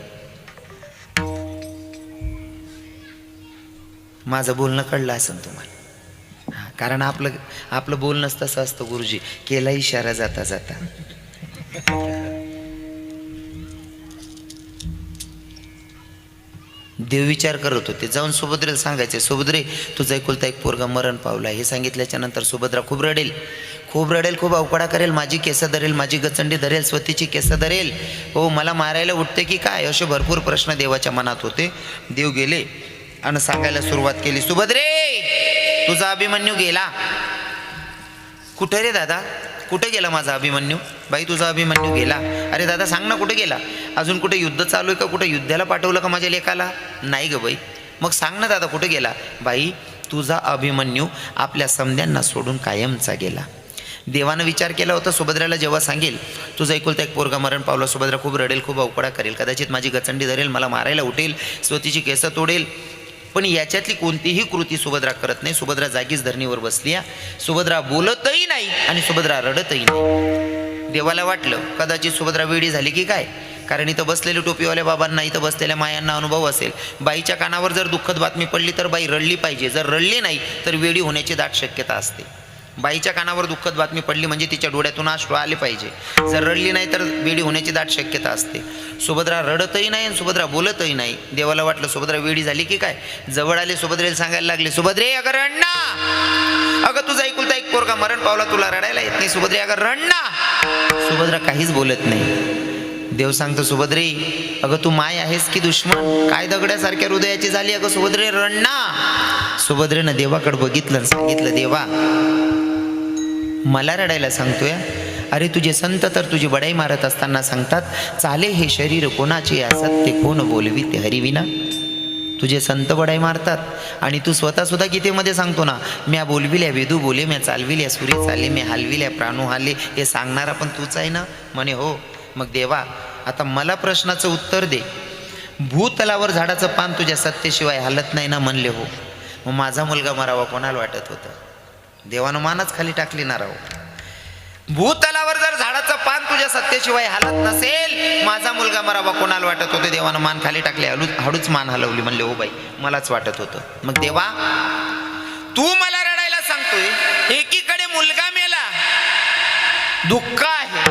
माझं बोलणं कळलं असेल तुम्हाला. हां, कारण आपलं बोलणंच तसं असतं गुरुजी, केला इशारा जाता जाता. देव विचार करत होते, जाऊन सुभद्रेला सांगायचे, सुभद्रे तुझा एकुलता एक पोरगा मरण पावला. हे सांगितल्याच्या नंतर सुभद्रा खूप रडेल, खूप अवकडा करेल, माझी केस धरेल, माझी गचंडी धरेल, स्वतःची केस धरेल. हो, मला मारायला उठते की काय, असे भरपूर प्रश्न देवाच्या मनात होते. देव गेले आणि सांगायला सुरुवात केली, सुभद्रे तुझा अभिमन्यू गेला. कुठे रे दादा, कुठे गेला माझा अभिमन्यू? बाई तुझा अभिमन्यू गेला. अरे दादा सांग ना कुठे गेला? अजून कुठे युद्ध चालू आहे का? कुठे युद्धाला पाठवलं का माझ्या लेकाला? नाही ग बाई. मग सांग ना दादा कुठे गेला? बाई तुझा अभिमन्यू आपल्या समध्यांना सोडून कायमचा गेला. देवानं विचार केला होता, सुभद्राला जेव्हा सांगेल तुझा एकुलता एक पोरगा मरण पावला, सुभद्रा खूप रडेल, खूप अवकडा करेल, कदाचित माझी गचंडी धरेल, मला मारायला उठेल, स्वतःची केस तोडेल. पण याच्यातली कोणतीही कृती सुभद्रा करत नाही. सुभद्रा जागीच धरणीवर बसली. सुभद्रा बोलतही नाही आणि सुभद्रा रडतही नाही. देवाला वाटलं कदाचित सुभद्रा वेडी झाली की काय, कारण इथं बसलेल्या टोपीवाल्या बाबांना, इथं बसलेल्या मायांना अनुभव असेल. बाईच्या कानावर जर दुःखद बातमी पडली तर बाई रडली पाहिजे, जर रडली नाही तर वेडी होण्याची दाट शक्यता असते. बाईच्या कानावर दुःखद बातमी पडली म्हणजे तिच्या डोळ्यातून अश्रू आले पाहिजे, जर रडली नाही तर वेडी होण्याची दाट शक्यता असते. सुभद्रा रडतही नाही आणि सुभद्रा बोलतही नाही. देवाला वाटलं सुभद्रा वेडी झाली की काय. जवळ आले, सुभद्रेला सांगायला लागले, सुभद्रे अगं रड ना, अगं तुझा एकुलता एक पोरगा मरण पावला, तुला रडायला येत नाही, सुभद्रे अगं रड ना. सुभद्रा काहीच बोलत नाही. देव सांगतो, सुभद्रे अगं तू माय आहेस की दुश्मन, काय दगड्यासारख्या हृदयाची झाली, अगं सुभद्रे रड ना. सुभद्रेनं देवाकडे बघितलं आणि सांगितलं, देवा मला रडायला सांगतोय? अरे तुझे संत तर तुझी बडाई मारत असताना सांगतात, चाले हे शरीर कोणाचे असत्य कोण बोलवी ते हरिविना. तुझे संत बडाई मारतात आणि तू स्वतः सुद्धा गीतेमध्ये सांगतो ना, म्या बोलविल्या वेदू बोले, म्या चालविल्या सूर्य चाले, मी हलविल्या प्राणू हाले. हे सांगणारा पण तूच आहे ना? म्हणे हो. मग देवा आता मला प्रश्नाचं उत्तर दे. भूतलावर झाडाचं पान तुझ्या सत्तेशिवाय हालत नाही ना म्हणले हो. मग माझा मुलगा मरावा कोणाला वाटत होतं? देवानं मानच खाली टाकली ना राव. भूतलावर जर झाडाचं पान तुझ्या सत्तेशिवाय हालत नसेल, माझा मुलगा मरावा कोणाला वाटत होतं? देवानं मान खाली टाकली, हळूच मान हलवली, म्हणले हो बाई मलाच वाटत होतं. मग देवा तू मला रडायला सांगतोय, एकीकडे मुलगा मेला, दुःख आहे,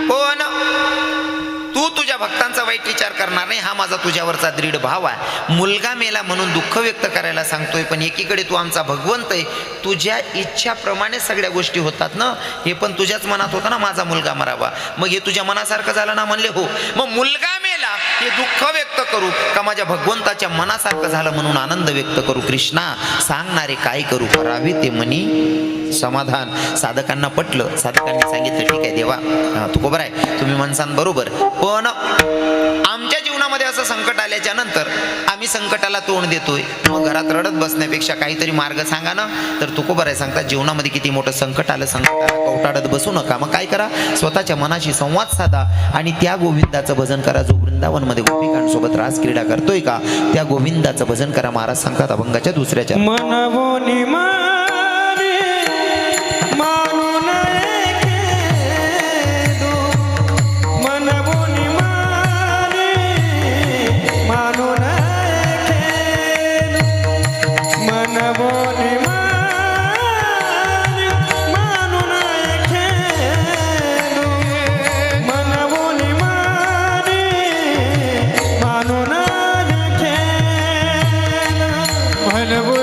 पण तू तुझ्या भक्तांचा वाईट विचार करणार नाही, हा माझा तुझ्यावरचा दृढ भाव आहे. मुलगा मेला म्हणून दुःख व्यक्त करायला सांगतोय, पण एकीकडे तू आमचा भगवंत आहे, तुझ्या इच्छाप्रमाणे सगळ्या गोष्टी होतात ना. हे पण तुझ्याच मनात होतं ना माझा मुलगा मरावा. मग हे तुझ्या मनासारखं झालं ना म्हणले हो. मग मुलगा मेला हे दुःख व्यक्त करू का माझ्या भगवंताच्या मनासारखं झालं म्हणून आनंद व्यक्त करू? कृष्णा सांगणारे काय करू, करावे ते मनी समाधान. साधकांना पटलं, साधकांनी सांगितलं ठीक आहे देवा तू बरं आहे, तुम्ही म्हणसान बरोबर, पण आमच्या जीवनामध्ये असं संकट आल्याच्या नंतर आम्ही संकटाला तोंड देतोय, मग घरात रडत बसण्यापेक्षा काहीतरी मार्ग सांगा ना. तर तुको बरं आहे सांगतात, जीवनामध्ये किती मोठं संकट आलं, संकटाला कवटाळत बसू नका. मग काय करा, स्वतःच्या मनाशी संवाद साधा आणि त्या गोविंदाचं भजन करा जो वृंदावनमध्ये गोपिकांसोबत रास क्रीडा करतोय का, त्या गोविंदाचं भजन करा. महाराज सांगतात अभंगाच्या दुसऱ्याच्या, मनवोनी मारे मानून ऐकेदो, मनवोनी मारे मानून ऐकेदो, मनवोनी मारे मानून ऐकेदो, मनवोनी मारे मानून ऐकेदो, मनवोनी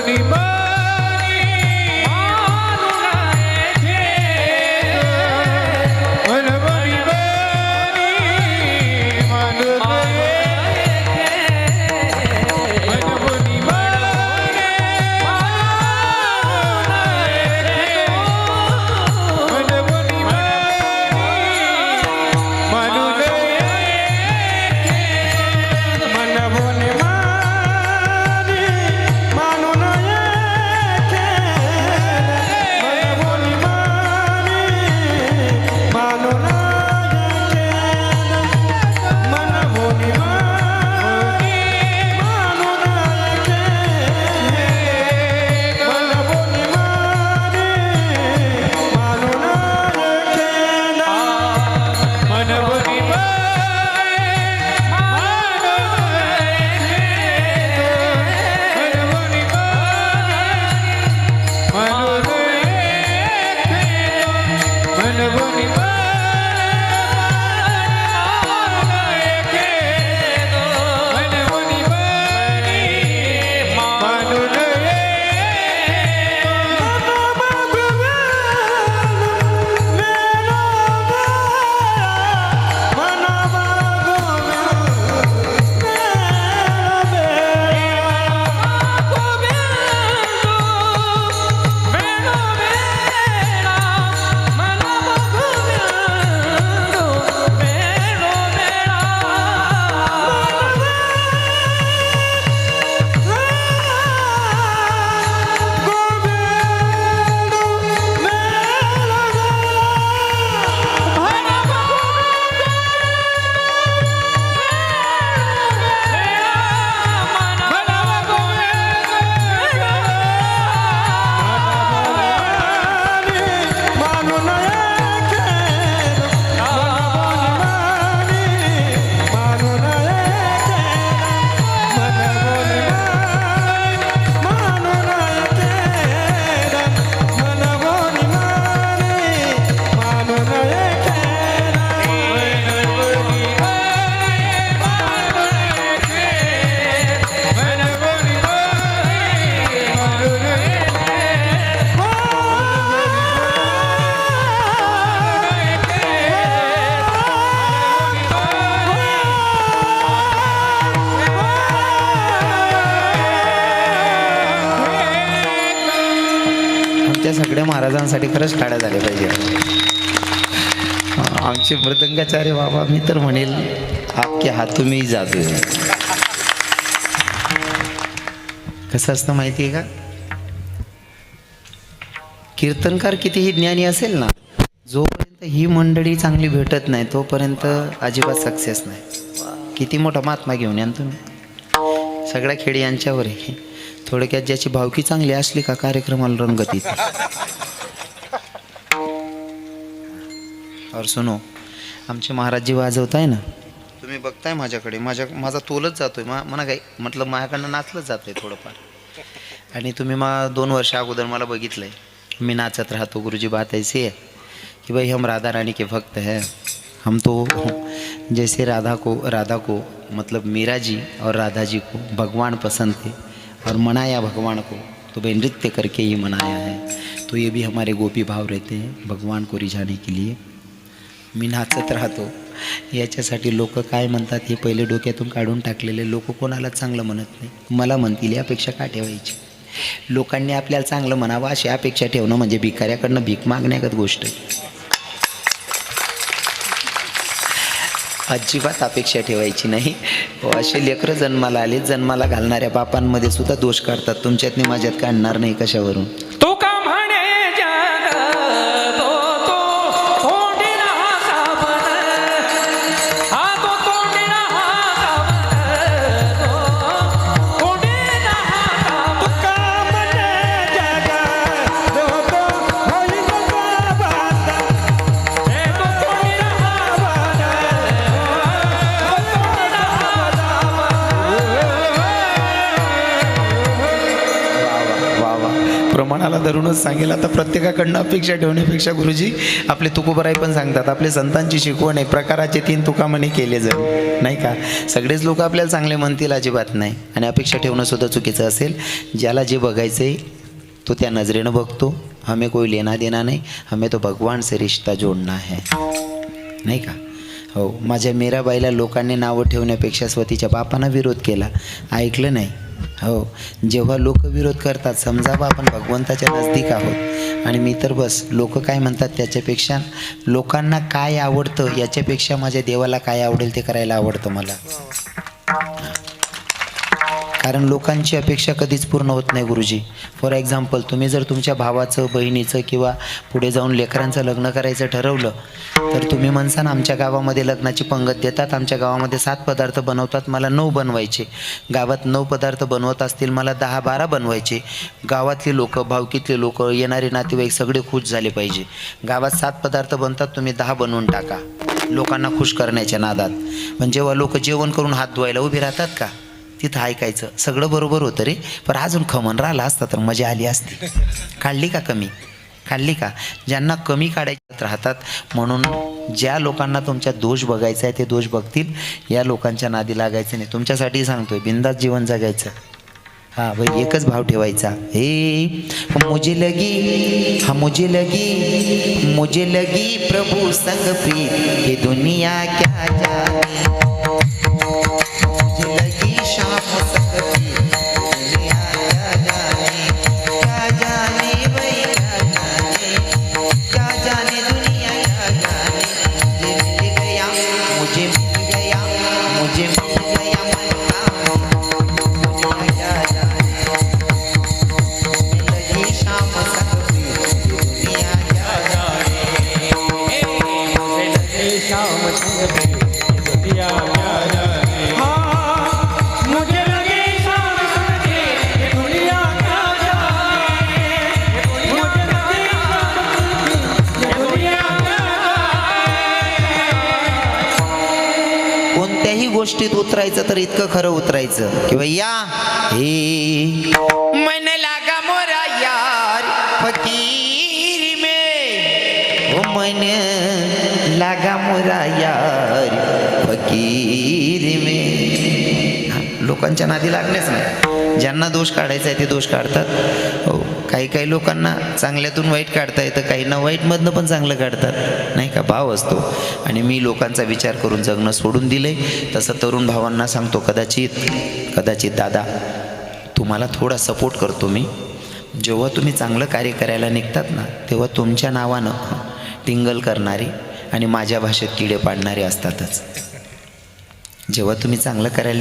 सगळ्या महाराजांसाठी खरंच टाळ्या झाल्या पाहिजे. आमचे मृदंगाचार्य बाबा, मी तर म्हणेल आपके हातून मी जादू आहे. कसं असतं माहिती आहे का, कीर्तनकार कितीही ज्ञानी असेल ना, जोपर्यंत ही मंडळी चांगली भेटत नाही तोपर्यंत अजिबात सक्सेस नाही. किती मोठा महात्मा घेऊन या ना तुम्ही. सगळ्या खेळ यांच्यावर आहे. थोडक्यात ज्याची भावकी चांगली असली का कार्यक्रमाला रंगत येते. और सुनो, आमचे महाराजजी वाजवत आहे ना, तुम्ही बघताय माझ्याकडे, माझा तोलच जातोय. म्हणा काही म्हटलं माझ्याकडनं नाचलंच जातं आहे थोडंफार. आणि तुम्ही 2 वर्ष अगोदर मला बघितलं आहे, मी नाचत राहतो. गुरुजी बात ऐसी है कि भाई हम राधा रानी के भक्त हैं. हम तो जैसे राधा को मतलब मीरा जी और राधा जी को भगवान पसंद थे और मनाया भगवान को, तो भाई नृत्य करके ही मनाया है. तो ये भी हमारे गोपी भाव रहते हैं भगवान को रिझाने के लिए. मी नाचत राहतो. याच्यासाठी लोक काय म्हणतात हे पहिले डोक्यातून काढून टाकलेले. लोक कोणालाच चांगलं म्हणत नाही. मला म्हणतील यापेक्षा का ठेवायची. लोकांनी आपल्याला चांगलं म्हणावं अशी अपेक्षा ठेवणं म्हणजे भिकाऱ्याकडनं भीक मागण्यागत गोष्ट आहे. अजिबात अपेक्षा ठेवायची नाही. असे लेकरं जन्माला आले, जन्माला घालणाऱ्या बापांमध्ये सुद्धा दोष काढतात. तुमच्यातनी माझ्यात काढणार नाही कशावरून. तू का म्हणे जग तो तोंडिना साबण, हा तो तोंडिना साबण, तो तोंडिना साबण. तू का म्हणे जग तो होईल साबण, हे तो तोंडिना साबण, वा वा, प्रमाणाला धरूनच सांगेल. आता प्रत्येकाकडनं अपेक्षा ठेवण्यापेक्षा गुरुजी आपले तुकोबराई पण सांगतात, आपले संतांची शिकवण आहे, प्रकाराचे 3 तुका म्हणे केले जर नाही का. सगळेच लोक आपल्याला चांगले म्हणतील अजिबात नाही. आणि अपेक्षा ठेवणं सुद्धा चुकीचं असेल. ज्याला जे बघायचं आहे तो त्या नजरेनं बघतो. हमें कोई लेना देना नाही, हमें तो भगवान से रिश्ता जोडना है, नाही का. हो, माझ्या मीराबाईला लोकांनी नावं ठेवण्यापेक्षा स्वतःच्या बापानं विरोध केला, ऐकलं नाही. हो, जेव्हा लोक विरोध करतात समजावं आपण भगवंताच्या नजदीक आहोत. आणि मी तर बस लोक काय म्हणतात त्याच्यापेक्षा लोकांना काय आवडतं याच्यापेक्षा माझ्या देवाला काय आवडेल ते करायला आवडतं मला. कारण लोकांची अपेक्षा कधीच पूर्ण होत नाही गुरुजी. फॉर एक्झाम्पल, तुम्ही जर तुमच्या भावाचं, बहिणीचं किंवा पुढे जाऊन लेकरांचं लग्न करायचं ठरवलं तर तुम्ही म्हणसान आमच्या गावामध्ये लग्नाची पंगत देतात, आमच्या गावामध्ये 7 पदार्थ बनवतात, मला 9 बनवायचे. गावात 9 पदार्थ बनवत असतील, मला 10-12 बनवायचे. गावातली लोक, भावकीतले लोक, येणारे नातेवाईक सगळे खुश झाले पाहिजे. गावात 7 पदार्थ बनतात, तुम्ही 10 बनवून टाका लोकांना खुश करण्याच्या नादात. पण जेव्हा लोक जेवण करून हात धुवायला उभे राहतात का, तिथं ऐकायचं सगळं बरोबर होतं रे, पण अजून खमन राहिला असता तर मजा आली असती. काढली का कमी? काढली का? ज्यांना कमी काढायच्यात राहतात. म्हणून ज्या लोकांना तुमच्या दोष बघायचा आहे ते दोष बघतील. या लोकांच्या नादी लागायचं नाही. तुमच्यासाठी सांगतोय, बिंदास जीवन जगायचं. हाँ भाई, एकच भाव ठेवायचा. हे मुझे लगी, हाँ मुझे लगी प्रभु संग प्रीत, ये दुनिया क्या जाने. कोणत्याही गोष्टीत उतरायचं तर इतकं खरं उतरायचं की भैया हे मन लागा मोरा यार फकीर में, ओ मन लागा मोरा यार फकीर में. लोकांच्या नादी लागण्याच नाही. ज्यांना दोष काढायचा आहे ते दोष काढतात. हो, काही लोकांना चांगल्यातून वाईट काढता येतं, काहींना वाईटमधनं पण चांगलं काढतात, नाही का. भाव असतो. आणि मी लोकांचा विचार करून जगणं सोडून दिलंय. तसं तरुण भावांना सांगतो, कदाचित दादा तुम्हाला थोडा सपोर्ट करतो मी. जेव्हा तुम्ही चांगलं कार्य करायला निघतात ना, तेव्हा तुमच्या नावानं टिंगल करणारे आणि माझ्या भाषेत किडे पाडणारे असतातच. जेव्हा तुम्ही चांगलं करायला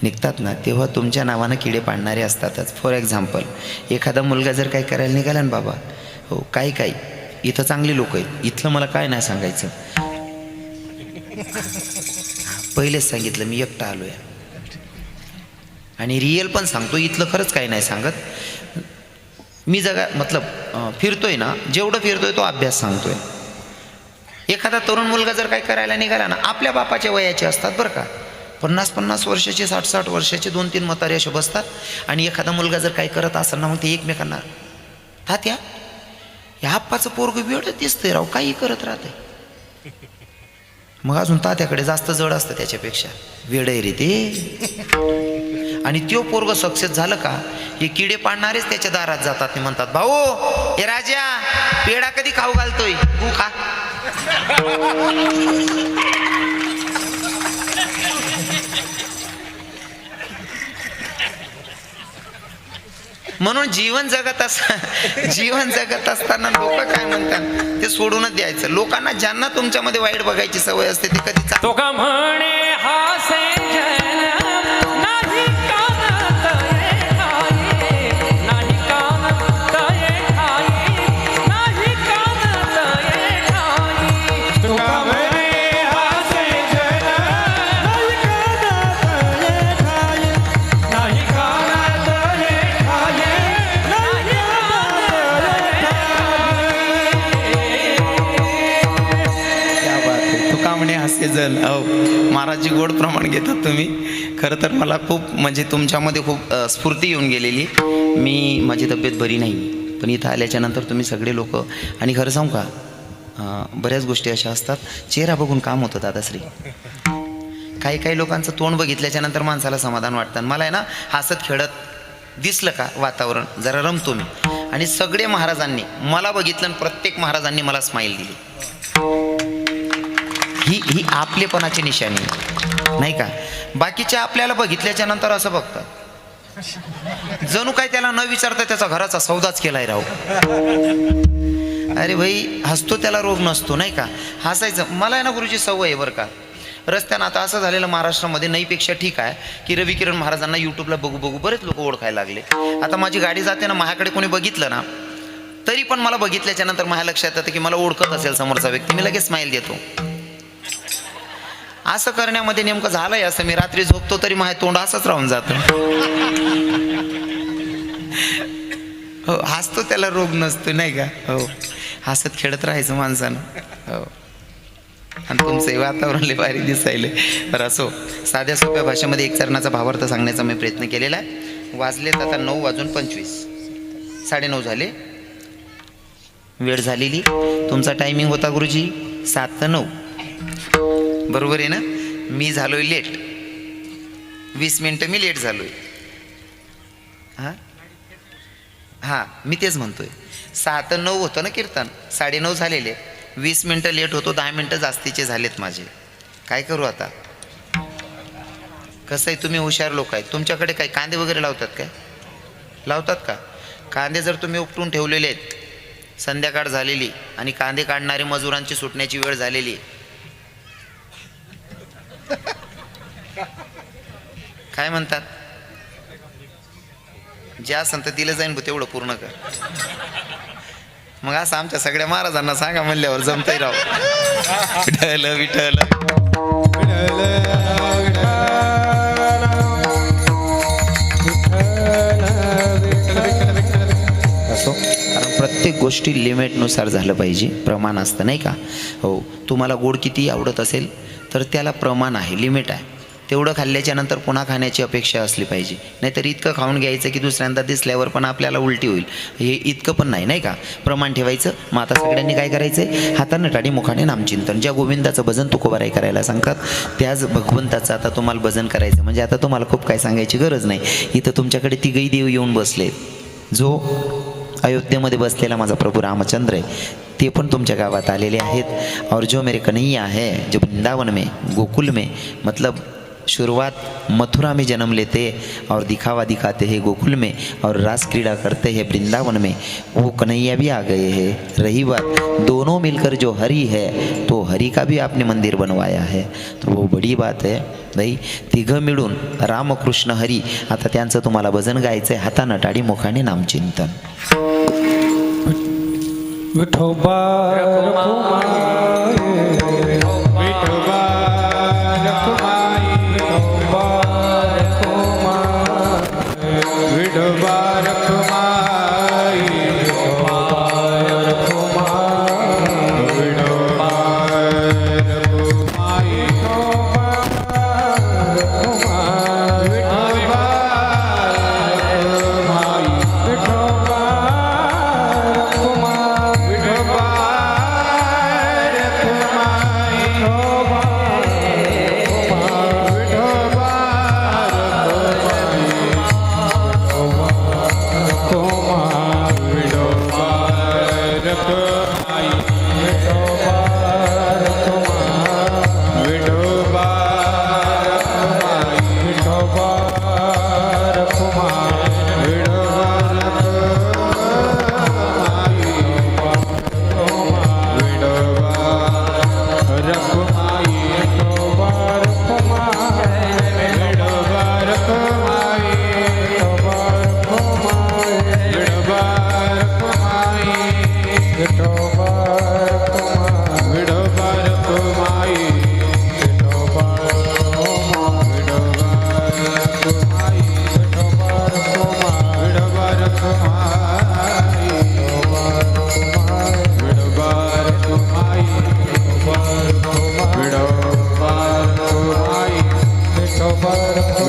निघतात ना तेव्हा तुमच्या नावानं किडे पाडणारे असतातच. फॉर एक्झाम्पल, एखादा मुलगा जर काही करायला निघाला ना बाबा, हो काही इथं चांगली लोक आहेत, इथलं मला काय नाही सांगायचं. पहिलेच सांगितलं मी एकटा आलो आहे आणि रिअल पण सांगतो, इथलं खरंच काही नाही सांगत. मी मतलब फिरतोय ना, जेवढं फिरतोय तो अभ्यास सांगतोय. एखादा तरुण मुलगा जर काय करायला निघाला ना, आपल्या बापाच्या वयाचे असतात बरं का, 50-50 वर्षाचे, 60-60 वर्षाचे 2-3 म्हातारे असे बसतात आणि एखादा मुलगा जर काय करत असेल ना, मग ते एकमेकांना तात्या या आप्पाचं पोरग वेळ दिसतंय राव, काही करत राहते. मग अजून तात्याकडे जास्त जड असतं त्याच्यापेक्षा, वेळ आहे रे ते. आणि त्यो पोरग सक्सेस झालं का, हे किडे पाडणारेच त्याच्या दारात जातात. ते म्हणतात भाऊ हे राजा पेढा कधी खाऊ घालतोय, तू खा. म्हणून जीवन जगत असताना लोक काय म्हणतात ते सोडूनच द्यायचं. लोकांना ज्यांना तुमच्यामध्ये वाईट बघायची सवय असते ते कधी तो का म्हणे हासे जन नाही कानत ये ठाई, नाही कानत ये ठाई, नाही कानत ये ठाई. तो का म्हणे हासे जन नाही कानत ये ठाई, नाही कानत ये ठाई, नाही क्या बात आहे. तुका म्हणे हास्य जन. महाराजजी गोड प्रमाण घेतात तुम्ही. खरं तर मला खूप म्हणजे तुमच्यामध्ये खूप स्फूर्ती येऊन गेलेली. मी माझी तब्येत बरी नाही, पण इथं आल्याच्या नंतर तुम्ही सगळे लोक, आणि खरं सांगू का, बऱ्याच गोष्टी अशा असतात चेहरा बघून काम होतं दादाश्री. काही लोकांचं तोंड बघितल्याच्या नंतर माणसाला समाधान वाटतं. मला आहे ना हसत खेळत दिसलं का वातावरण जरा रमतो मी. आणि सगळे महाराजांनी मला बघितलं आणि प्रत्येक महाराजांनी मला स्माईल दिली. ही आपलेपणाची निशाणी नाही का. बाकीच्या आपल्याला बघितल्याच्या नंतर असं बघतात जणू काय त्याला न विचारता त्याचा घराचा सौदाच केलाय राव. अरे भाई हसतो त्याला रोग नसतो नाही का, हसायचं. मला आहे ना गुरुजी सवय आहे बरं का. रस्त्यानं आता असं झालेलं महाराष्ट्रामध्ये नाहीपेक्षा ठीक आहे की रवी किरण महाराजांना यूट्यूबला बघू बरेच लोक ओळखायला लागले. आता माझी गाडी जाते ना, माझ्याकडे कोणी बघितलं ना तरी पण मला बघितल्याच्या नंतर माझ्या लक्षात येतं की मला ओळखत असेल समोरचा व्यक्ती, मी लगेच स्माईल देतो. असं करण्यामध्ये नेमकं झालंय असं, मी रात्री झोपतो तरी माझ्या तोंड असंच राहून जातं. हो हसतो त्याला रोग नसतो नाही का. हो हसत खेळत राहायचं माणसानं. हो आणि तुमचंही वातावरण लय भारी दिसायले. तर असो, साध्या सोप्या भाषेमध्ये एक चरणाचा भावार्थ सांगण्याचा मी प्रयत्न केलेला आहे. वाजलेत आता 9:25, 9:30 झाले, वेळ झालेली. तुमचा टायमिंग होता गुरुजी 7 ते 9, बरोबर आहे ना. मी झालोय लेट, 20 मिनटं मी लेट झालोय. हां मी तेच म्हणतोय, 6 ते 9 होतं ना कीर्तन, 9:30 झालेले, 20 मिनटं लेट होतो, 10 मिनटं जास्तीचे झालेत माझे. काय करू आता. कसं आहे तुम्ही हुशार लोक आहेत, तुमच्याकडे काय कांदे वगैरे लावतात काय, लावतात का. कांदे जर तुम्ही उपटून ठेवलेले आहेत, संध्याकाळ झालेली आणि कांदे काढणारे मजुरांची सुटण्याची वेळ झालेली, काय म्हणतात, ज्या संत दिलं जाईन तेवढं पूर्ण कर. मग असं आमच्या सगळ्या महाराजांना सांगा म्हणल्यावर जमतंय राव. विठ्ठल विठ्ठल असो, कारण प्रत्येक गोष्टी लिमिटनुसार झालं पाहिजे, प्रमाण असतं नाही का. हो तुम्हाला गोड किती आवडत असेल तर त्याला प्रमाण आहे, लिमिट आहे. तेवढं खाल्ल्याच्या नंतर पुन्हा खाण्याची अपेक्षा असली पाहिजे. नाहीतर इतकं खाऊन घ्यायचं की दुसऱ्यांदा दिसल्यावर पण आपल्याला उलटी होईल, हे इतकं पण नाही नाही का. प्रमाण ठेवायचं. मग आता सगळ्यांनी काय करायचं आहे, हातानं टाडी मुखाने नामचिंतन. ज्या गोविंदाचं भजन तुकोबाराय करायला सांगतात त्याच भगवंताचं आता तुम्हाला भजन करायचं. म्हणजे आता तुम्हाला खूप काय सांगायची गरज नाही. इथं तुमच्याकडे तिघही देव येऊन बसले. जो अयोध्येमध्ये बसलेला माझा प्रभू रामचंद्र आहे ते पण तुमच्या गावात आलेले आहेत. और जो मेरे कन्हैया है जो वृंदावन में गोकुल में, मतलब शुरुआत मथुरा में जन्म लेते और दिखावा दिखाते हैं गोकुल में और रास क्रीड़ा करते हैं वृंदावन में, वो कन्हैया भी आ गए हैं. रही बात दोनों मिलकर जो हरि है तो हरि का भी आपने मंदिर बनवाया है, तो वो बड़ी बात है भाई. तिघं मिळून रामकृष्ण हरी. आता त्यांचं तुम्हाला भजन गायचं आहे. हातानं टाडी मुखाने नामचिंतन. विठोबा रखुमाई विठोबा रखुमाई विठोबा रखुमाई विठोबा रखुमाई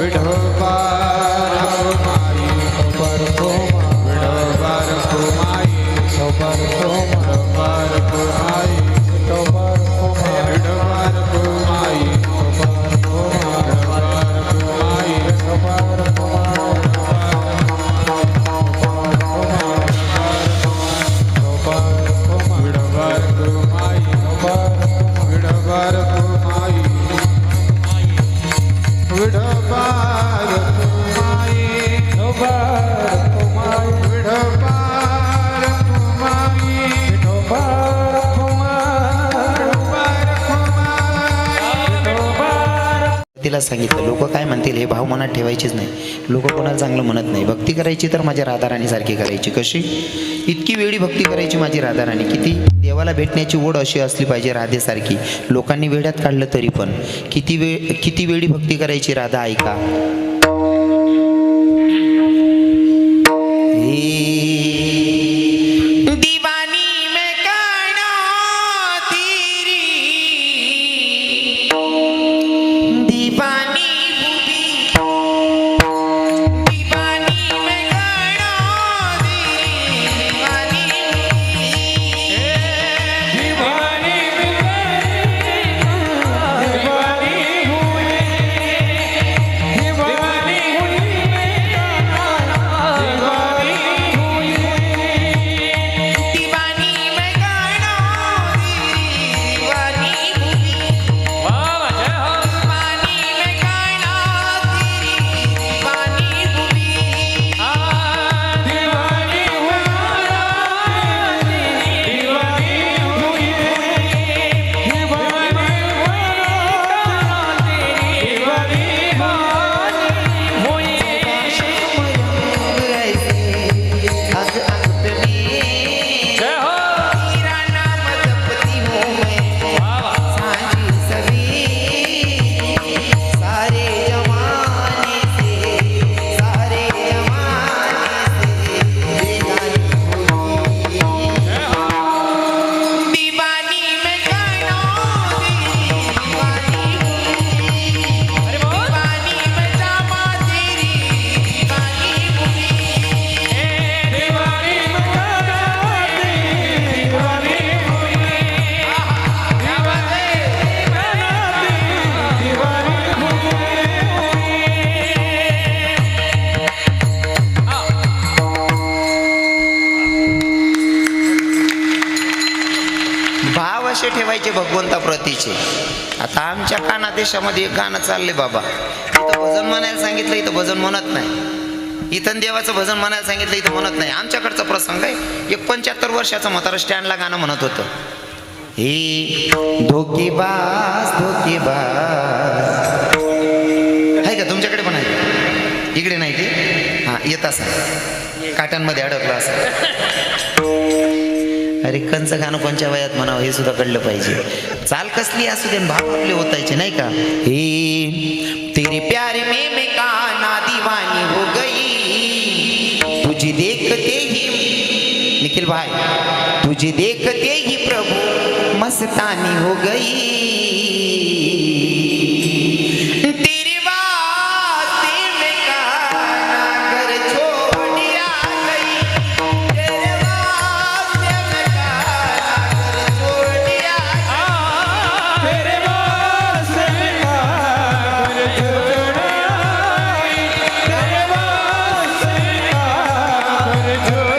विठोबा रखुमाई विठोबा रखुमाई तिला सांगितलं लोक काय म्हणतील हे भाव मनात ठेवायचेच नाही. लोक कोणाला चांगलं म्हणत नाही. भक्ती करायची तर माझ्या राधाराणीसारखी करायची. कशी? इतकी वेळी भक्ती करायची माझी राधाराणी. किती देवाला भेटण्याची ओढ अशी असली पाहिजे राधेसारखी. लोकांनी वेड्यात काढलं तरी पण किती वेळी भक्ती करायची राधा ऐका. असे ठेवायचे भगवंताप्रतीचे. आता आमच्या काना देशामध्ये एक गाणं चालले बाबा, इथं भजन म्हणायला सांगितलं इथं भजन म्हणत नाही, इथं देवाचं भजन म्हणायला सांगितलं इथं म्हणत नाही. आमच्याकडचा प्रसंग आहे, एक 75 वर्षाचं म्हातारं स्टँडला गाणं म्हणत होतं, हे धोकेबाज धोकेबाज. आहे का तुमच्याकडे पण आहे? इकडे नाही ते, हां येत असं काट्यांमध्ये अडकलं असं. अरे कंच गाणं कोणच्या वयात म्हणावं हे सुद्धा कळलं पाहिजे. चाल कसली असू दे भाव आपले होतायचे नाही का. हे तेरे प्यार में मैं काना दीवानी हो गई, तुझे देखते ही निखिल भाई, तुझे देखते ही प्रभु मस्तानी हो गई. तेरे वास्ते मैं काना घर छोड़ आ गई, तेरे वास्ते मैं काना घर छोड़ आ गई. तेरे वास्ते घर छोड़ आई, तेरे वास्ते घर छोड़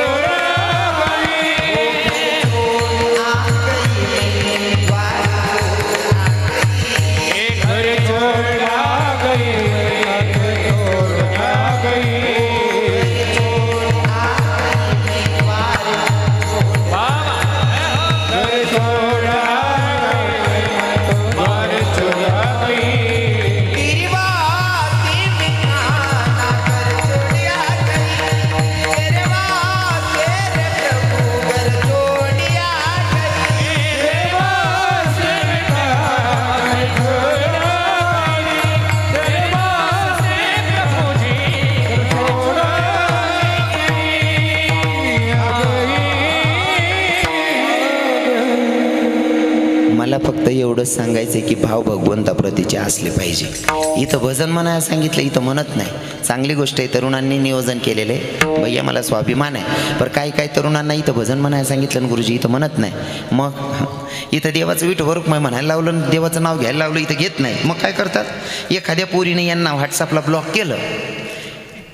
घर छोड़ आ गई, छोड़ आ गई. घर छोड़ आ गई, बार छोड़ आ गई. तेरी वास्ते मैं काना घर छोड़ आ गई, तेरे वास्ते रे प्रभु घर छोड़ आ गई. तेरे वास्ते घर छोड़ आई, तेरे वास्ते प्रभु जी घर छोड़ मला फक्त एवढंच सांगायचं की भाव भगवंताप्रतीचे असले पाहिजे. इथं भजन म्हणायला सांगितलं, इथं म्हणत नाही. चांगली गोष्ट आहे, तरुणांनी नियोजन केलेलं आहे भैया, मला स्वाभिमान आहे. पण काही तरुणांना इथं भजन म्हणायला सांगितलं आणि गुरुजी इथं म्हणत नाही. मग इथं देवाचं विठवरूप म्हणायला लावलं, देवाचं नाव घ्यायला लावलं, इथं घेत नाही. मग काय करतात, एखाद्या पोरीने यांना व्हॉट्सअपला ब्लॉक केलं,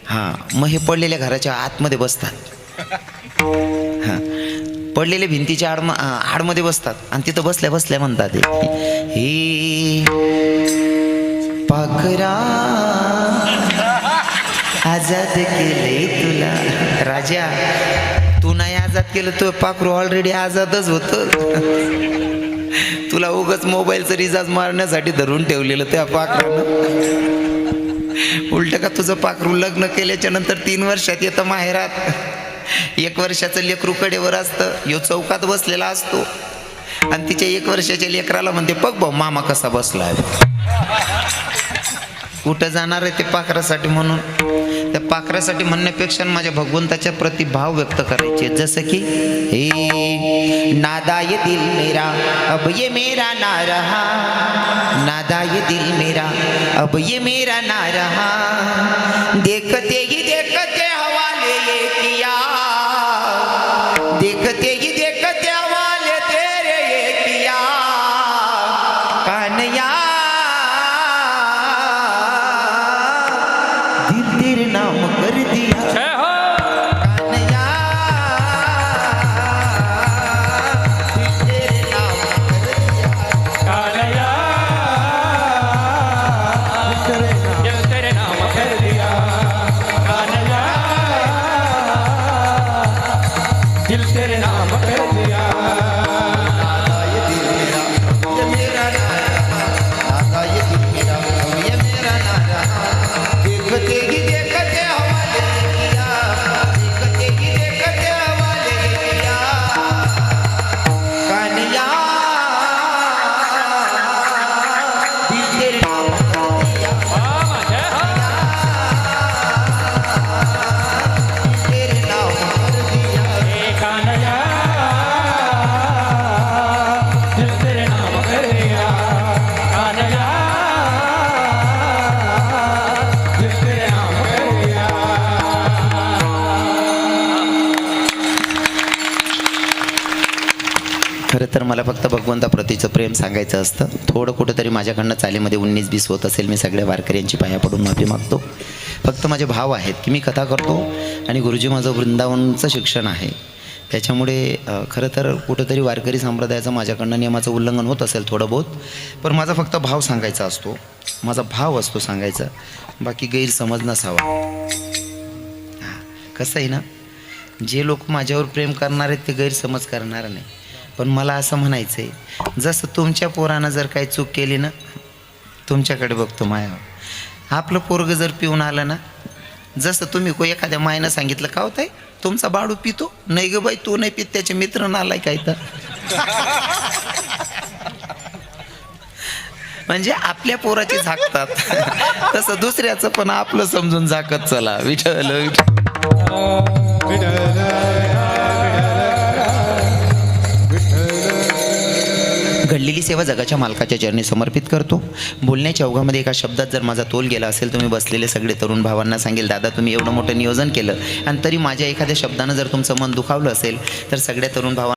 हां मग हे पडलेल्या घराच्या आतमध्ये बसतात, हां पडलेले भिंतीच्या आडमध्ये बसतात आणि तिथं बसल्या बसल्या म्हणतात हे पाखरा आजाद केले तुला. राजा तू नाही आजाद केलं, तो पाखरू ऑलरेडी आजादच होतं. तुला उगाच मोबाईलचं रिचार्ज मारण्यासाठी धरून ठेवलेलं त्या पाखरानं. उलट का तुझं पाखरू लग्न केल्याच्या नंतर 3 वर्षात येतं माहेरात. 1 वर्षाचं लेकरू कडेवर असतं, ह्यो चौकात बसलेला असतो आणि तिच्या 1 वर्षाच्या लेकराला म्हणते बघ भाऊ मामा कसा बसलाय. कुठं जाणार आहे ते पाखरासाठी म्हणून. त्या पाखरासाठी म्हणण्यापेक्षा माझ्या भगवंताच्या प्रति भाव व्यक्त करायचे, जसं की हे नादा ये दिल मेरा अब ये मेरा ना रहा, नादा ये दिल मेरा अब ये मेरा ना रहा, देखते ही देखते हवाले ये किया, देखते ही देखते हवाले तेरे ये किया. कान्या दिल तेरे नाम कर दिया, कान्या दिल तेरे नाम कर दिया. कान्हैया दिल तेरे नाम कर दिया, कान्हैया दिल तेरे नाम कर दिया. ये दिल मेरा ये मेरा ना रहा, नाता ये दिल मेरा ये मेरा ना रहा, देखते ही देखते हवाले किया, देखते ही देखते हवाले किया. कान्या दिल तेरे नाम कर दिया, तेरे नाम कर दिया. कान्हैया दिल तेरे नाम कर दिया, कान्हैया दिल तेरे नाम कर दिया. खरं तर मला फक्त भगवंताप्रतीचं प्रेम सांगायचं असतं. थोडं कुठंतरी माझ्याकडनं चालीमध्ये 19-20 होत असेल, मी सगळ्या वारकऱ्यांची पाया पडून माफी मागतो. फक्त माझे भाव आहेत की मी कथा करतो आणि गुरुजी माझं वृंदावनचं शिक्षण आहे, त्याच्यामुळे खरं तर कुठंतरी वारकरी संप्रदायाचं माझ्याकडनं नियमाचं उल्लंघन होत असेल थोडं बहुत, पण माझा फक्त भाव सांगायचा असतो, माझा भाव असतो सांगायचा, बाकी गैरसमज नसावा. कसं आहे ना, जे लोक माझ्यावर प्रेम करणार आहेत ते गैरसमज करणार नाही. पण मला असं म्हणायचं आहे, जसं तुमच्या पोरानं जर काही चूक केली ना, तुमच्याकडे बघतो माया, आपलं पोरगं जर पिऊन आलं ना, जसं तुम्ही एखाद्या मायनं सांगितलं का होत आहे तुमचा बाळू पितो नाही ग बाई तू नाही पित त्याचे मित्र नालाय काय तर म्हणजे आपल्या पोराची झाकतात तसं दुसऱ्याचं पण आपलं समजून झाकत चला विठ्ठल घडलेली सेवा जगाच्या मालकाच्या चरणी समर्पित करतो. बोलण्याच्या ओघामध्ये एका शब्दात जर माझा तोल गेला असेल तुम्ही बसलेले सगळे तरुण भावांना सांगेल दादा तुम्ही एवढं मोठं नियोजन केलं आणि तरी माझ्या एखाद्या शब्दानं जर तुमचं मन दुखावलं असेल तर सगळ्या तरुण भावांना